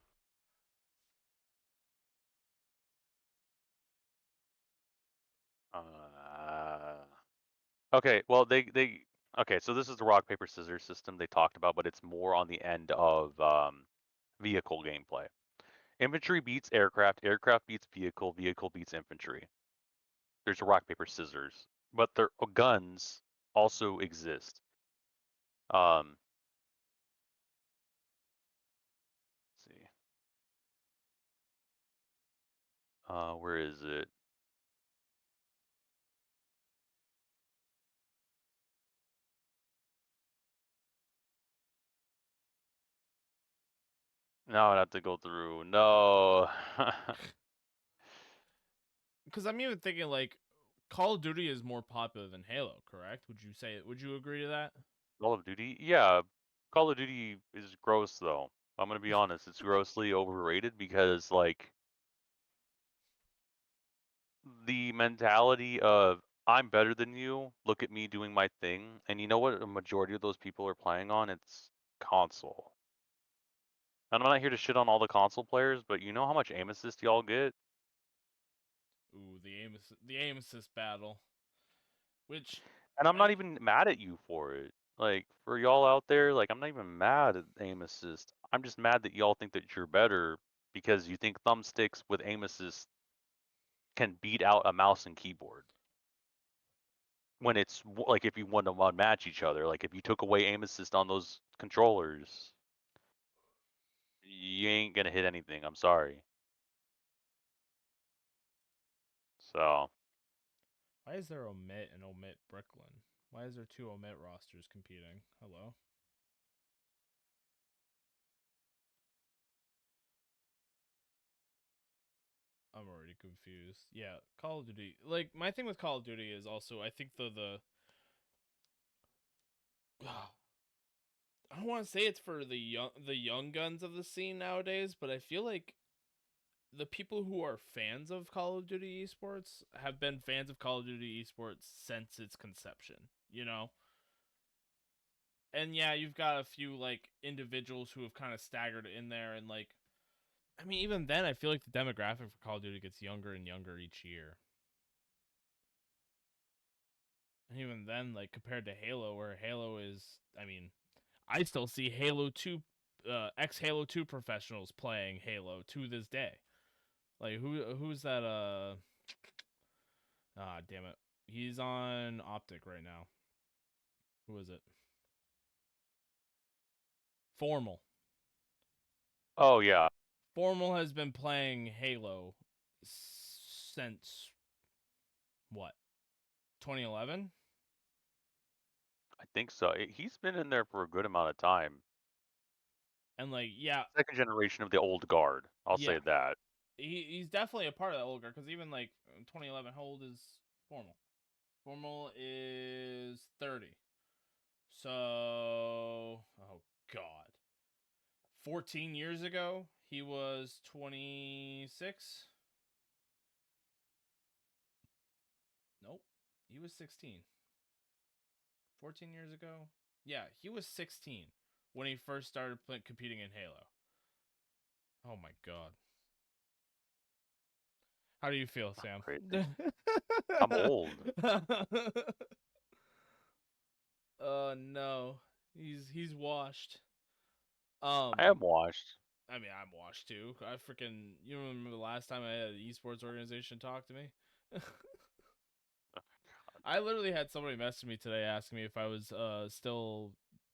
Okay, well they okay, so this is the rock paper scissors system they talked about, but it's more on the end of vehicle gameplay. Infantry beats aircraft, aircraft beats vehicle, vehicle beats infantry. There's rock paper scissors, but their guns also exist. Let's see. Where is it? Now I have to go through. No. Because I'm even thinking like Call of Duty is more popular than Halo, correct? Would you say? Would you agree to that? Call of Duty? Yeah. Call of Duty is gross though. I'm gonna be honest, it's grossly overrated because like the mentality of I'm better than you, look at me doing my thing, and you know what a majority of those people are playing on? It's console. And I'm not here to shit on all the console players, but you know how much aim assist y'all get? Ooh, the aim assist battle, which And I'm not I even mad at you for it. Like, for y'all out there, like, I'm not even mad at aim assist. I'm just mad that y'all think that you're better because you think thumbsticks with aim assist can beat out a mouse and keyboard. When it's like if you want to one match each other, like if you took away aim assist on those controllers, you ain't gonna hit anything. I'm sorry. So, why is there Omit and Omit Brooklyn? Why is there two Omit rosters competing? Hello. I'm already confused. Yeah, Call of Duty. Like my thing with Call of Duty is also I think the I don't want to say it's for the young guns of the scene nowadays, but I feel like the people who are fans of Call of Duty esports have been fans of Call of Duty esports since its conception, you know? And yeah, you've got a few like individuals who have kind of staggered in there and like I mean even then I feel like the demographic for Call of Duty gets younger and younger each year. And even then like compared to Halo where Halo is I mean, I still see Halo 2 ex Halo 2 professionals playing Halo to this day. Like who's that ah damn it. He's on Optic right now. Who is it? Formal. oh yeah, Formal has been playing Halo since what? 2011? I think so. He's been in there for a good amount of time. And like yeah, Second generation of the old guard. I'll yeah. say that. He's definitely a part of that old guard cuz even like 2011 how old is Formal? Formal is 30. So, oh god. 14 years ago, he was 26. Nope. He was 16. 14 years ago? Yeah, he was 16 when he first started competing in Halo. Oh my god. How do you feel, Sam? Crazy. I'm old. No. He's washed. I am washed. I mean, I'm washed too. I freaking you remember the last time I had an esports organization talk to me? I literally had somebody message me today asking me if I was still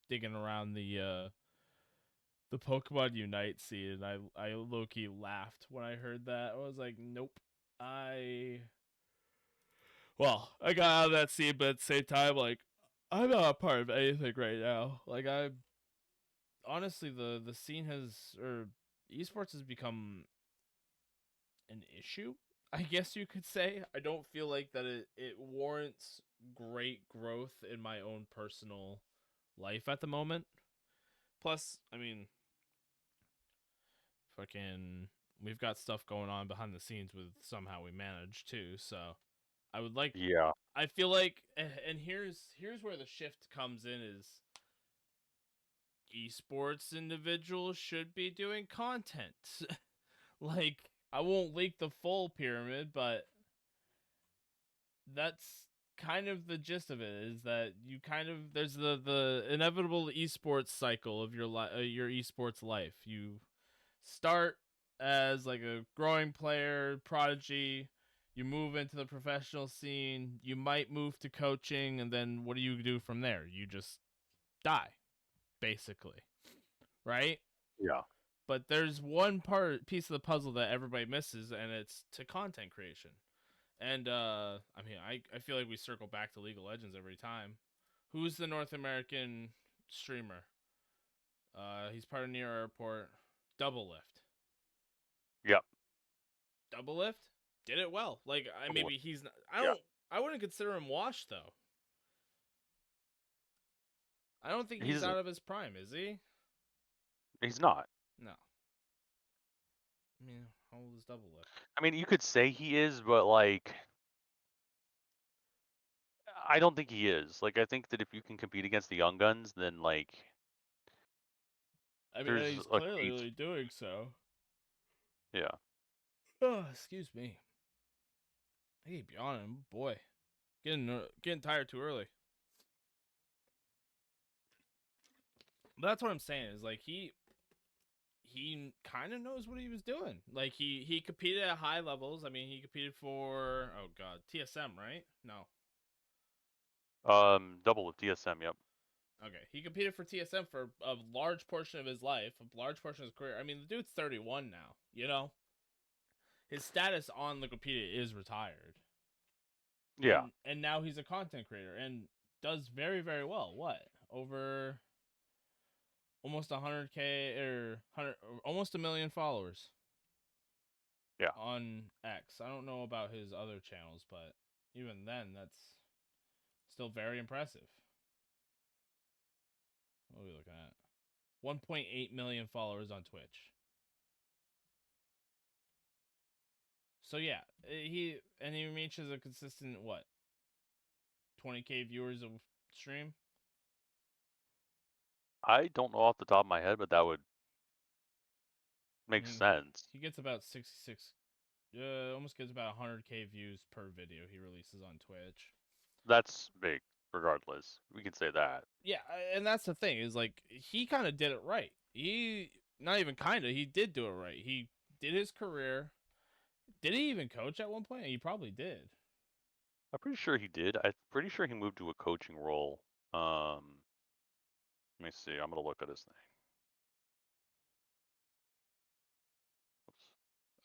digging around the Pokemon Unite scene, and I low key laughed when I heard that. I was like, nope. I I got out of that scene, but at the same time, like I'm not a part of anything right now. Like I honestly, the scene has or esports has become an issue. I guess you could say. I don't feel like that it warrants great growth in my own personal life at the moment. Plus, I mean, fucking we've got stuff going on behind the scenes with somehow we manage too. So, I would like Yeah. I feel like and here's where the shift comes in is esports individuals should be doing content. Like I won't leak the full pyramid, but that's kind of the gist of it is that you kind of there's the inevitable esports cycle of your esports life. You start as like a growing player, prodigy. You move into the professional scene. You might move to coaching, and then what do you do from there? You just die, basically, right? Yeah. But there's piece of the puzzle that everybody misses, and it's to content creation. And I mean, I feel like we circle back to League of Legends every time. Who's the North American streamer? He's part of Near Airport. Double Lift. Yep. Double Lift did it well. Like maybe he's not. Yeah. I wouldn't consider him washed though. I don't think he's He's out of his prime, is he? he's not. No. I mean, how old is Double Lift? I mean, you could say he is, but like, I don't think he is. Like, I think that if you can compete against the young guns, then like, I mean, there's he's a clearly case. really doing so. Yeah. Oh, excuse me. I keep yawning, boy. Getting tired too early. But that's what I'm saying is like he kind of knows what he was doing. Like he competed at high levels. I mean, he competed for oh god, TSM, right? No. Double with DSM. Yep. Okay, he competed for TSM for a large portion of his life, a large portion of his career. I mean, the dude's 31 now. You know, his status on Wikipedia is retired, Yeah. and now he's a content creator and does very very well. What over almost 100K or 100 almost a million followers Yeah. on X. I don't know about his other channels, but even then, that's still very impressive. What are we looking at? 1.8 million followers on Twitch. So yeah, he reaches a consistent what 20K viewers of stream. I don't know off the top of my head, but that would I make mean, sense. he gets about 66, almost gets about 100K views per video he releases on Twitch. That's big, regardless. We can say that. Yeah, and that's the thing is like he kind of did it right. He not even kind of he did do it right. He did his career. Did he even coach at one point? He probably did. I'm pretty sure he did. I'm pretty sure he moved to a coaching role. Let me see. I'm gonna look at his thing.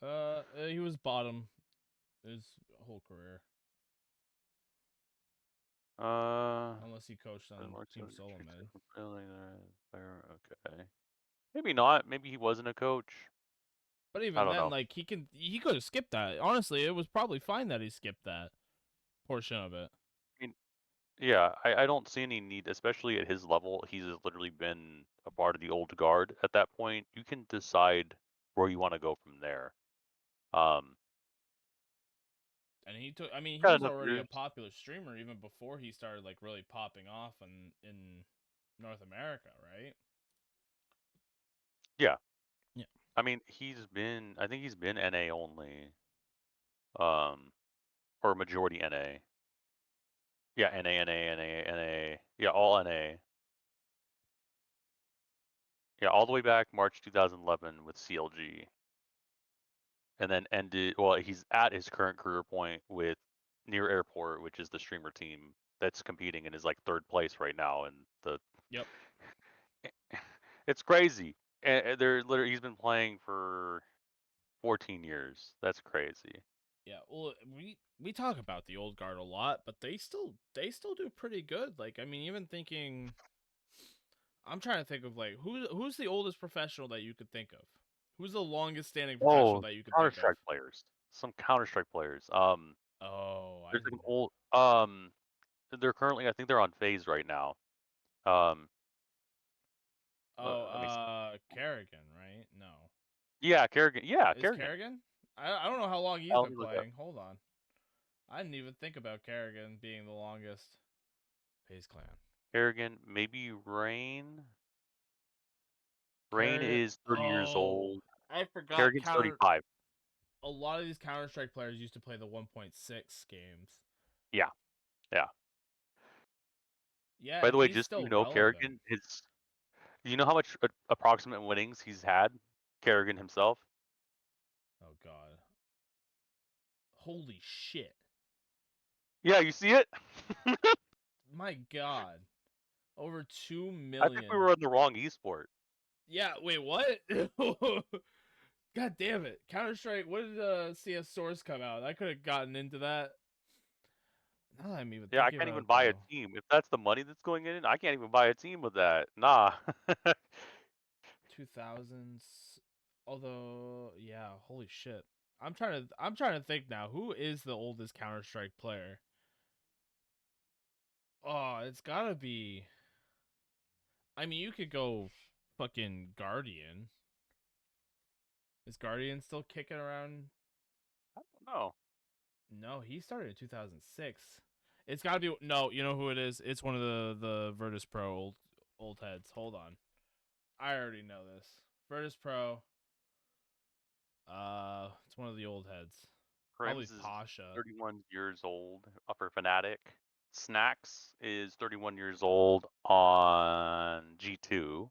Oops. He was bottom his whole career, Uh, unless he coached on Team Solo Med. Okay. Maybe not. Maybe he wasn't a coach. But I even don't then, know. like he could have skipped that. Honestly, it was probably fine that he skipped that portion of it. I mean, yeah, I don't see any need, especially at his level. He's literally been a part of the old guard at that point. You can decide where you want to go from there. Um, And he took. I mean, he got was enough already a years. popular streamer even before he started like really popping off in North America, right? Yeah, Yeah. I mean, I think he's been NA only, um, or majority NA. Yeah, NA, NA, NA, NA. Yeah, all NA. Yeah, all the way back March 2011 with CLG, and then ended. Well, he's at his current career point with Near Airport, which is the streamer team that's competing and is like third place right now. And the Yep. it's crazy. And they're literally he's been playing for 14 years. That's crazy. Yeah. Well, we talk about the old guard a lot, but they still do pretty good. Like I mean, even thinking, I'm trying to think of like who's the oldest professional that you could think of. Who's the longest standing professional Oh, that you could Counter think of? Strike players. Some Counter Strike players. Oh, I There's like an old. They're currently. I think they're on phase right now. Um, oh let me see. Kerrigan, right? No, Yeah, Kerrigan. Yeah, is Kerrigan. Kerrigan? I don't know how long he's Let been me look it up. playing. Hold on, I didn't even think about Kerrigan being the longest. FaZe Clan. Kerrigan. Maybe Rain. Rain Kerrigan. is 30 years Oh, old. I forgot. Kerrigan's 35. A lot of these Counter Strike players used to play the 1.6 games. Yeah. Yeah. Yeah, By the way, he's just so still you know, relevant. Kerrigan, his do you know how much approximate winnings he's had? Kerrigan himself? Oh god. Holy shit. Yeah, you see it? My god. Over 2 I think we million. were on the wrong esport. Yeah, wait, what? God damn it. Counter-Strike, what did CS Source come out? I could have gotten into that. Now that I'm even Yeah, I thinking can't about even it buy a though. team. If that's the money that's going in, I can't even buy a team with that. Nah. 2000s. Although, yeah, holy shit. I'm trying to think now. Who is the oldest Counter-Strike player? Oh, it's got to be I mean, you could go fucking Guardian. Is Guardian still kicking around? I don't know. No, he started in 2006. It's got to be no. You know who it is? It's one of the Virtus Pro old heads. Hold on, I already know this. Virtus Pro. It's one of the old heads. Probably Prims is Pasha. 31 years old, Upper Fanatic. Snacks is 31 years old on G2.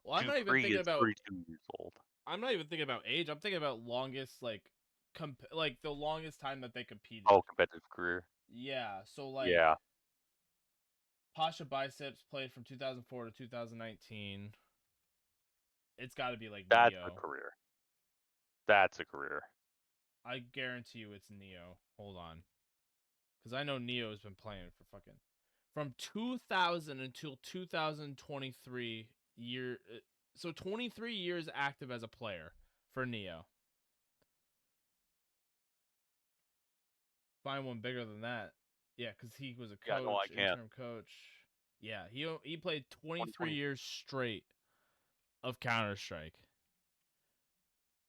Well, I'm not even Dupree thinking is about. 32 years old. I'm not even thinking about age. I'm thinking about longest like the longest time that they competed. Oh, competitive career. Yeah. So like Yeah, Pasha Biceps played from 2004 to 2019. It's got to be like that's a Neo. career. That's a career. I guarantee you it's Neo. Hold on. Because I know Neo's been playing for fucking. From 2000 until 2023 year. So 23 years active as a player for Neo. Find one bigger than that. Yeah, because he was a Yeah, no, I coach, can't. interim coach. Yeah, he played 23 2020. years straight of Counter Strike.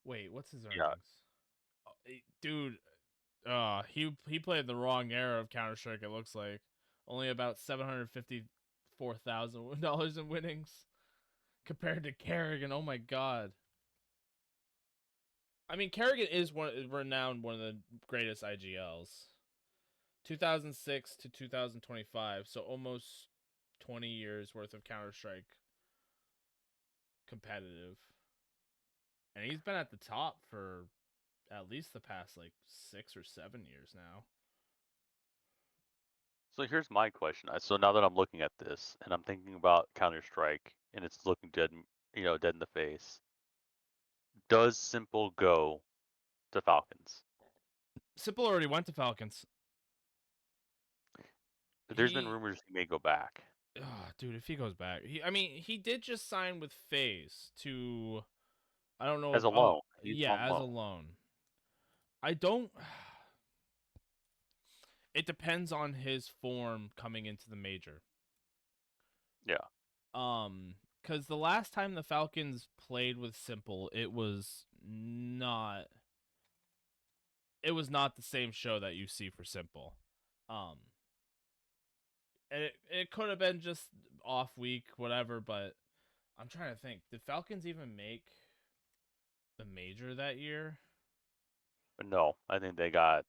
Wait, what's his Yeah, earnings? Dude, he played the wrong era of Counter Strike. It looks like only about $754,000 in winnings compared to Kerrigan. Oh my god. I mean, Kerrigan is renowned one of the greatest IGLs. 2006 to 2025, so almost 20 years worth of Counter Strike competitive, and he's been at the top for at least the past like 6 or 7 years now. so here's my question. So now that I'm looking at this and I'm thinking about Counter Strike and it's looking dead, dead in the face. Does Simple go to Falcons? Simple already went to Falcons. There's been He rumors he may go back Dude, if he goes back, I mean, he did just sign with FaZe to. I don't know if. as a Oh, loan. He's yeah, on as a loan. loan. I don't. It depends on his form coming into the major. Yeah, Because the last time the Falcons played with Simple, it was not. It was not the same show that you see for Simple. Um, and it could have been just off week, whatever. But I'm trying to think. Did Falcons even make the major that year? but no, I think they got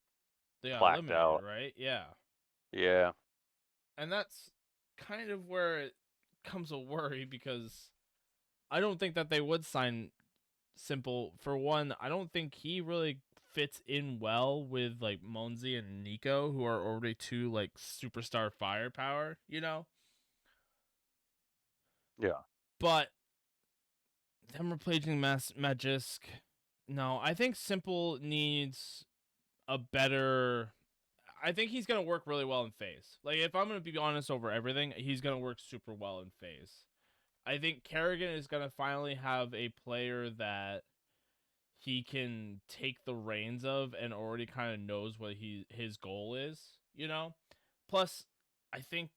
They got blacked eliminated, out. right? Yeah. Yeah, And that's kind of where it comes a worry because I don't think that they would sign Simple. For one, I don't think he really fits in well with like Monzi and Nico, who are already two like superstar firepower, you know? yeah. But them replacing Magisk, no, I think Simple needs a better. I think he's gonna work really well in phase. Like if I'm gonna be honest over everything, he's gonna work super well in phase. I think Kerrigan is gonna finally have a player that he can take the reins of and already kind of knows what his goal is, you know? Plus, I think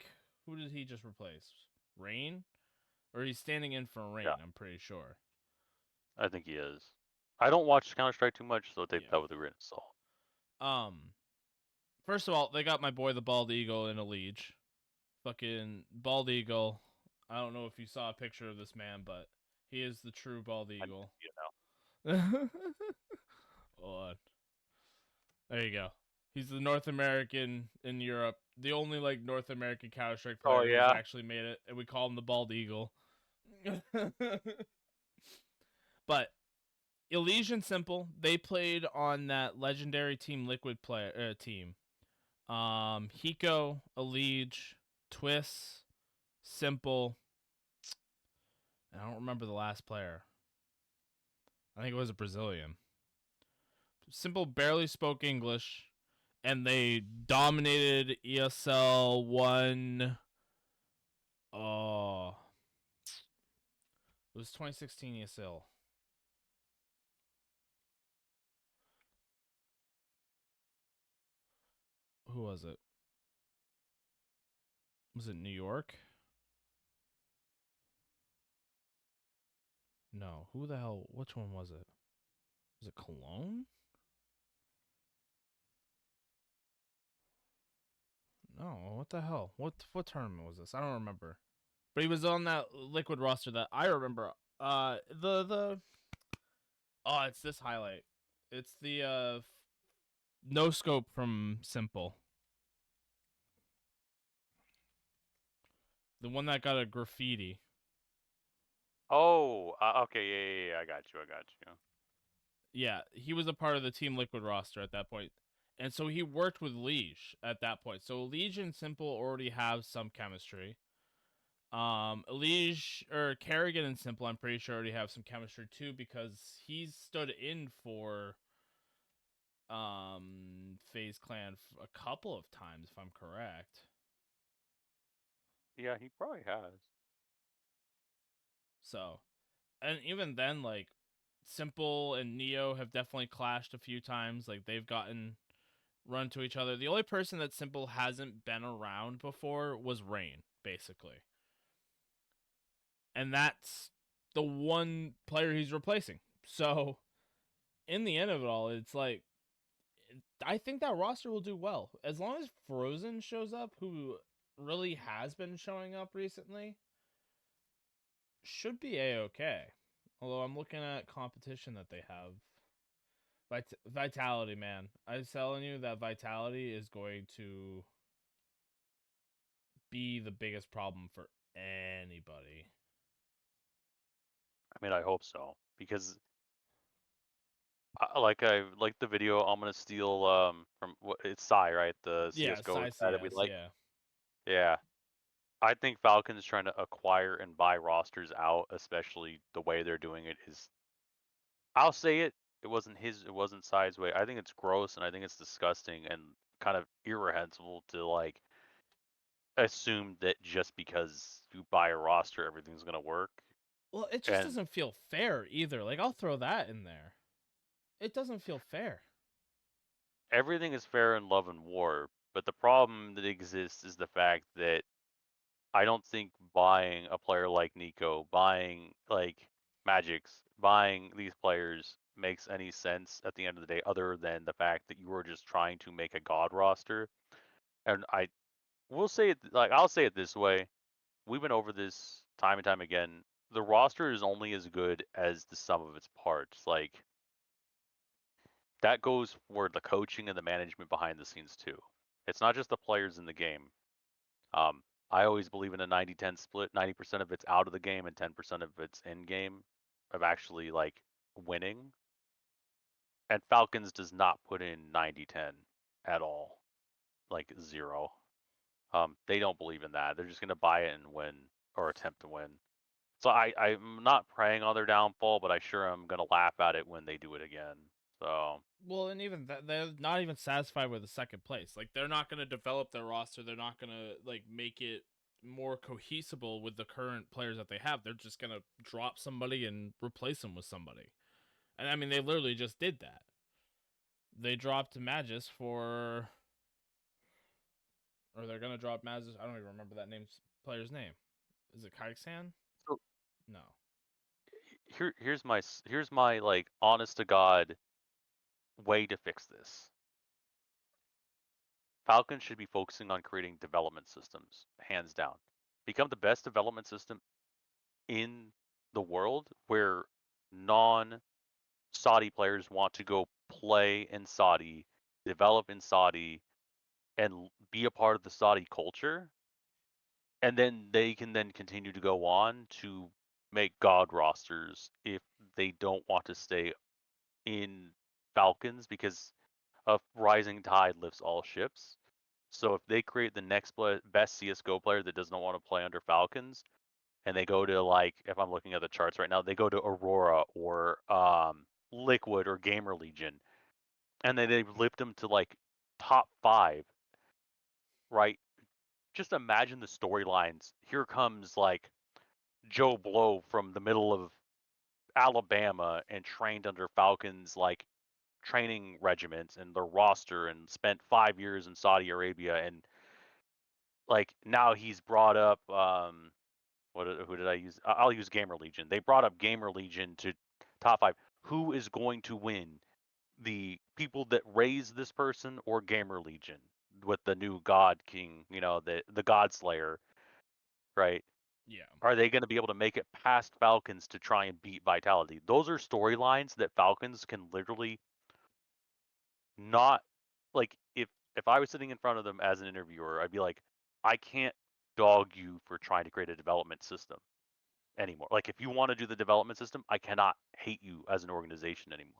who did he just replace? Rain? Or he's standing in for Yeah, Rain, I'm pretty sure. I think he is. I don't watch Counter Strike too much, so take Yeah. that with a grain of salt. Um First of all, they got my boy the Bald Eagle in a liege. Fucking Bald Eagle. I don't know if you saw a picture of this man, but he is the true Bald I Eagle. you know. Hold on. There you go. He's the North American in Europe, the only like North American Counter Strike Oh player who's yeah. actually made it, and we call him the Bald Eagle. But Elysian Simple, they played on that legendary Team Liquid team. Hiko, Elige, Twist, Simple. I don't remember the last player. I think it was a Brazilian. Simple barely spoke English, and they dominated ESL one. Oh, it was 2016 ESL. Who was it? Was it New York? No. Who the hell? Which one was it? Was it Cologne? No. What the hell? What tournament was this? I don't remember. But he was on that Liquid roster that I remember. The oh, it's this highlight. It's the no scope from Simple. The one that got a graffiti. Oh, okay, yeah. I got you. Yeah, he was a part of the Team Liquid roster at that point. And so he worked with Liege at that point. So Liege and Simple already have some chemistry. Liege or Kerrigan and Simple, I'm pretty sure already have some chemistry too because he's stood in for FaZe Clan a couple of times, if I'm correct. Yeah, he probably has. So, and even then, like Simple and Neo have definitely clashed a few times. Like they've gotten run to each other. The only person that Simple hasn't been around before was Rain, basically. And that's the one player he's replacing. So, in the end of it all, it's like I think that roster will do well. As long as Frozen shows up, who really has been showing up recently, should be a-okay. Although I'm looking at competition that they have. Vitality, man. I'm telling you that Vitality is going to be the biggest problem for anybody. I mean, I hope so because I like the video. I'm gonna steal from what it's Psy, right? The Yeah, CS:GO Psy guy that we CS, like. yeah. Yeah, I think Falcons trying to acquire and buy rosters out, especially the way they're doing it, is I'll say it. It wasn't Psy's way. I think it's gross and I think it's disgusting and kind of irreprehensible to like assume that just because you buy a roster, everything's gonna work. Well, it just And doesn't feel fair either. Like, I'll throw that in there. It doesn't feel fair. everything is fair in love and war, but the problem that exists is the fact that I don't think buying a player like Nico, buying like Magic's, buying these players makes any sense at the end of the day, other than the fact that you are just trying to make a god roster. And I will say it like I'll say it this way: we've been over this time and time again. The roster is only as good as the sum of its parts. Like that goes for the coaching and the management behind the scenes too. It's not just the players in the game. Um, I always believe in a 90-10 split. 90% of it's out of the game and 10% of it's in game of actually like winning. And Falcons does not put in 90-10 at all, like zero. They don't believe in that. They're just gonna buy it and win or attempt to win. So I'm not praying on their downfall, but I sure am gonna laugh at it when they do it again. So Well, and even that, they're not even satisfied with the second place. Like, they're not going to develop their roster. They're not going to, like, make it more cohesible with the current players that they have. They're just going to drop somebody and replace them with somebody. And, I mean, they literally just did that. They dropped Magis for, or they're gonna drop Magis. I don't even remember that player's name. Is it Kaiksan? so No. here's my like honest to God way to fix this. Falcons should be focusing on creating development systems, hands down. Become the best development system in the world where non Saudi players want to go play in Saudi develop in Saudi, and be a part of the Saudi culture, and then they can then continue to go on to make God rosters if they don't want to stay in Falcons because a rising tide lifts all ships. So if they create the next best CS:GO player that does not want to play under Falcons, and they go to like, if I'm looking at the charts right now, they go to Aurora or Liquid or Gamer Legion, and then they lift them to like top 5, right? Just imagine the storylines. Here comes like Joe Blow from the middle of Alabama and trained under Falcons like training regiments and their roster and spent 5 years in Saudi Arabia, and like now he's brought up who did I use? I'll use Gamer Legion. They brought up Gamer Legion to top 5. Who is going to win? The people that raise this person or Gamer Legion with the new God King, the God Slayer, right? Yeah. Are they going to be able to make it past Falcons to try and beat Vitality? Those are storylines that Falcons can literally not, like, if I was sitting in front of them as an interviewer, I'd be like, I can't dog you for trying to create a development system anymore. Like, if you want to do the development system, I cannot hate you as an organization anymore.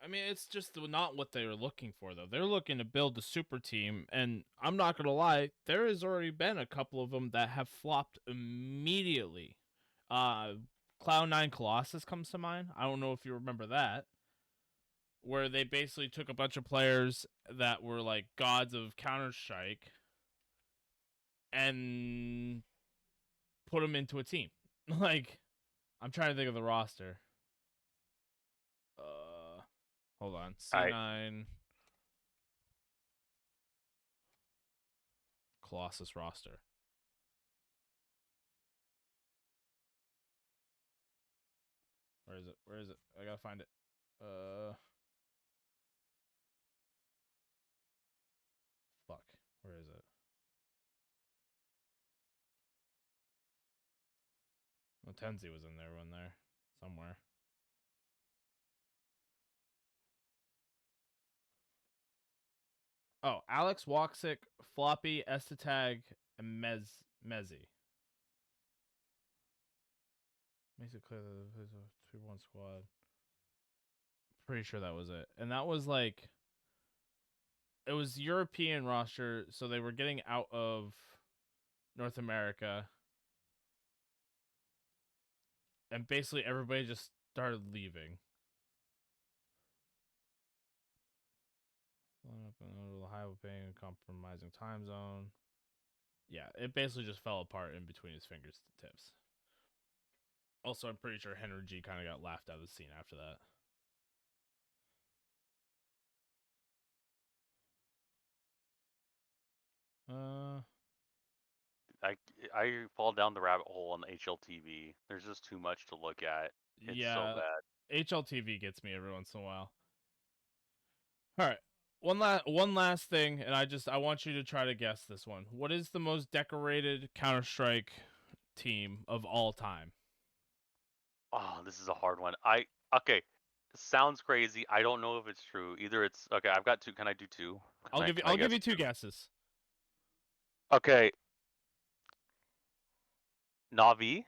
I mean, it's just not what they were looking for, though. They're looking to build a super team, and I'm not gonna lie, there has already been a couple of them that have flopped immediately. Uh, Cloud9 Colossus comes to mind. I don't know if you remember that, where they basically took a bunch of players that were like gods of Counter Strike and put them into a team. Like, I'm trying to think of the roster. Hold on, I C9 Colossus roster. Where is it? Where is it? I gotta find it. Uh, fuck. Where is it? Well, Tenzi was in there one there somewhere. Oh, Alex Woxick, Floppy, Estetag, and Mezzi. Makes it clear that there's a 2-1 squad. Pretty sure that was it. And that was like, it was European roster, so they were getting out of North America, and basically everybody just started leaving. High paying and compromising time zone. Yeah, it basically just fell apart in between his fingertips. Also, I'm pretty sure Henry G kind of got laughed out of the scene after that. Uh, I I fall down the rabbit hole on the HLTV. There's just too much to look at. It's so yeah, bad. HLTV gets me every once in a while. All right, one last thing, and I want you to try to guess this one. What is the most decorated Counter Strike team of all time? Oh, this is a hard one. Okay. Sounds crazy. I don't know if it's true. Either it's okay. I've got two. Can I do two? Can I I'll give guess you two two? guesses. Okay. Navi.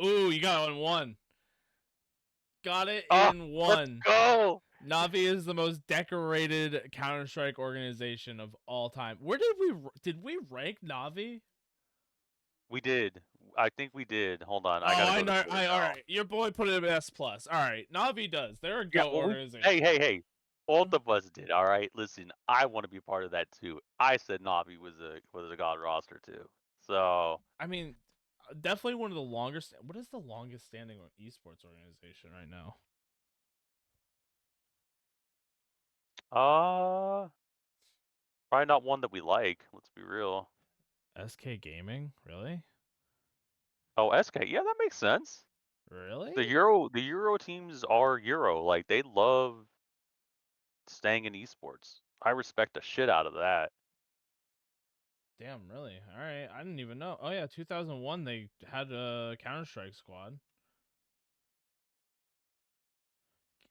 Ooh, you got it in one. Got it Oh, in let's one. go. Navi is the most decorated Counter Strike organization of all time. Where did we rank Navi? We did. I think we did. Hold on. I Oh, gotta I go to know. Twitter All now. right. Your boy put it in S plus. All right, Navi does. They're a Yeah. go Well, Hey, organization. hey, hey. Both of us did. All right. Listen, I want to be part of that too. I said Navi was a god roster too. So, I mean, definitely one of the longest. What is the longest standing esports organization right now? uh, probably not one that we like. Let's be real. SK Gaming, really? Oh, SK. Yeah, that makes sense. Really? The Euro teams are Euro. Like they love staying in esports. I respect the shit out of that. Damn, really? All right, I didn't even know. Oh yeah, 2001 they had a Counter Strike squad.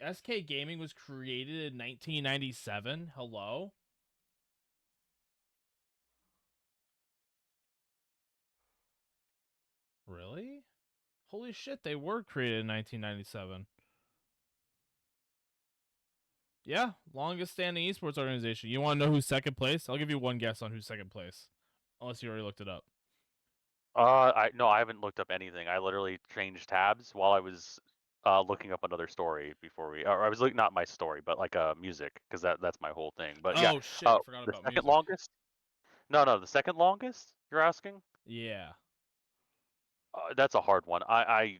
SK Gaming was created in 1997. Hello? Really? Holy shit, they were created in 1997. Yeah, longest standing esports organization. You want to know who's second place? I'll give you one guess on who's second place. Unless you already looked it up. I haven't looked up anything. I literally changed tabs while I was looking up another story before or I was looking not my story, but like music, because that's my whole thing. But yeah, Oh shit, I forgot the about second music. longest. No, the second longest. You're asking? Yeah. That's a hard one.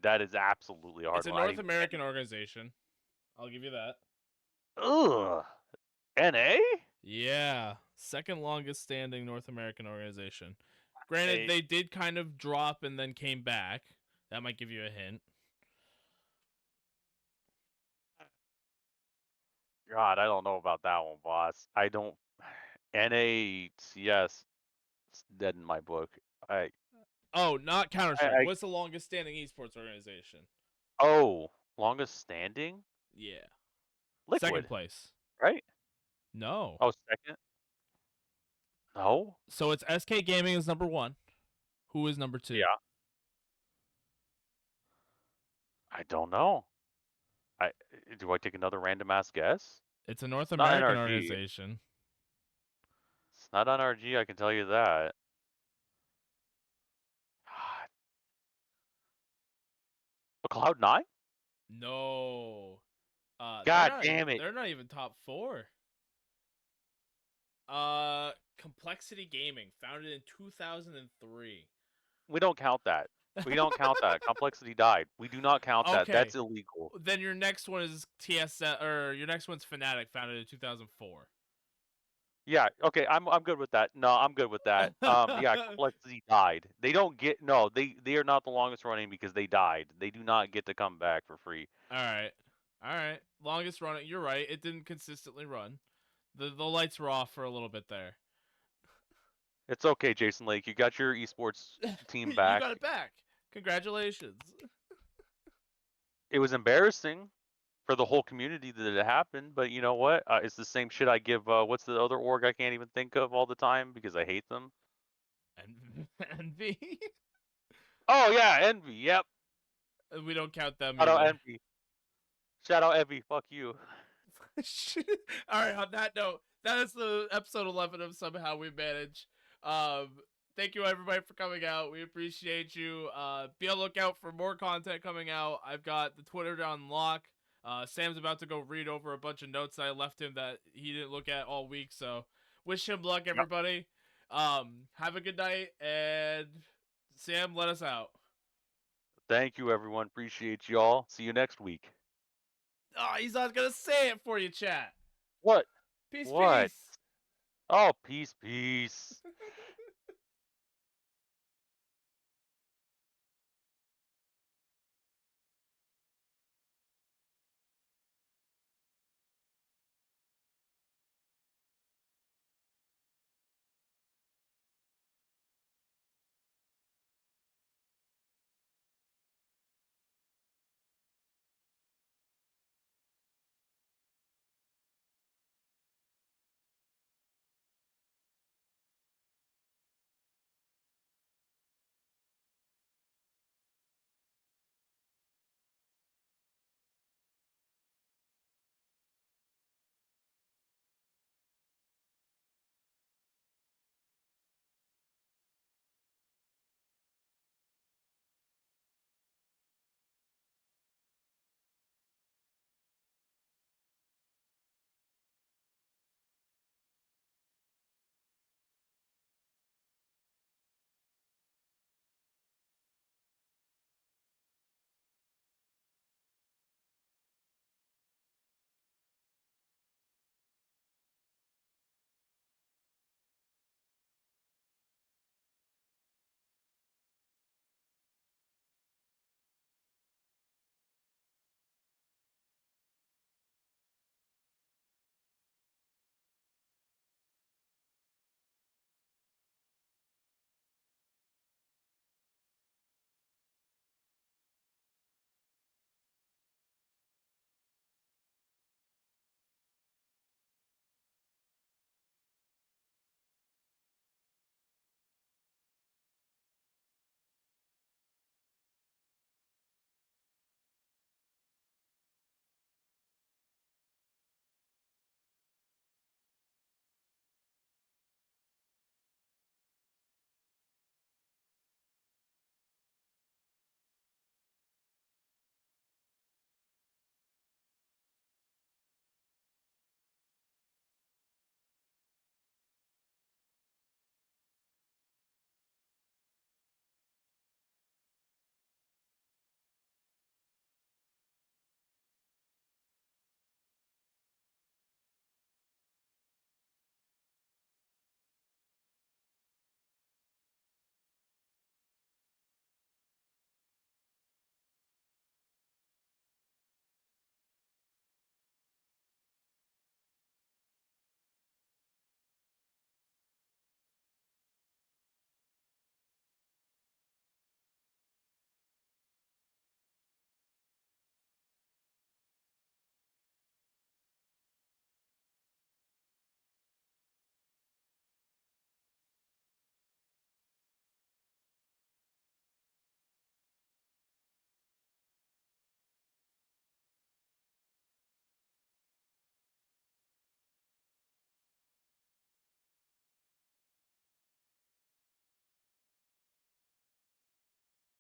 That is absolutely a hard It's a one. I North can't American even. organization. I'll give you that. Ugh. NA? Yeah. Second longest standing North American organization. Granted, I, they did kind of drop and then came back. That might give you a hint. God, I don't know about that one, boss. I don't. NACS. It's dead in my book. I, Oh, not Counter Strike. I What's the longest standing esports organization? oh, longest standing? Yeah. Second Liquid, place. right? No. Oh, second? No? So it's SK Gaming is number one. Who is number two? Yeah, I don't know. I do I take another random ass guess? It's a North It's not American NRG. organization. It's not NRG, I can tell you that. God. A Cloud9? No. They're God not even damn it. they're not even top 4. Complexity Gaming, founded in 2003. We don't count that. We don't count that. Complexity died. We do not count that. Okay. That's illegal. Then your next one is TSS, or your next one's Fnatic, founded in 2004. Yeah, okay, I'm good with that. No, I'm good with that. Yeah, All Complexity died. They don't get no, they are not the longest running because they died. They do not get to come back for free. right. All right. Longest running. You're right. It didn't consistently run. The lights were off for a little bit there. It's okay, Jason Lake. You got your esports team You got back. it back. Congratulations. It was embarrassing for the whole community that it happened, but you know what? It's the same shit I give. What's the other org I can't even think of all the time because I hate them? Envy. Oh yeah, Envy. Yep. We don't count them Shout out either. Envy. Shout out Envy. Fuck you. All right. On that note, that is the episode 11 of Somehow We Manage. Um, thank you everybody for coming out. We appreciate you. Be on the lookout for more content coming out. I've got the Twitter on lock. Sam's about to go read over a bunch of notes that I left him that he didn't look at all week. So wish him luck, Yep. everybody. Have a good night, and Sam, let us out. Thank you, everyone. Appreciate y'all. See you next week. Oh, he's not gonna say it for you, chat. What? Peace, What? peace. Oh, peace, peace.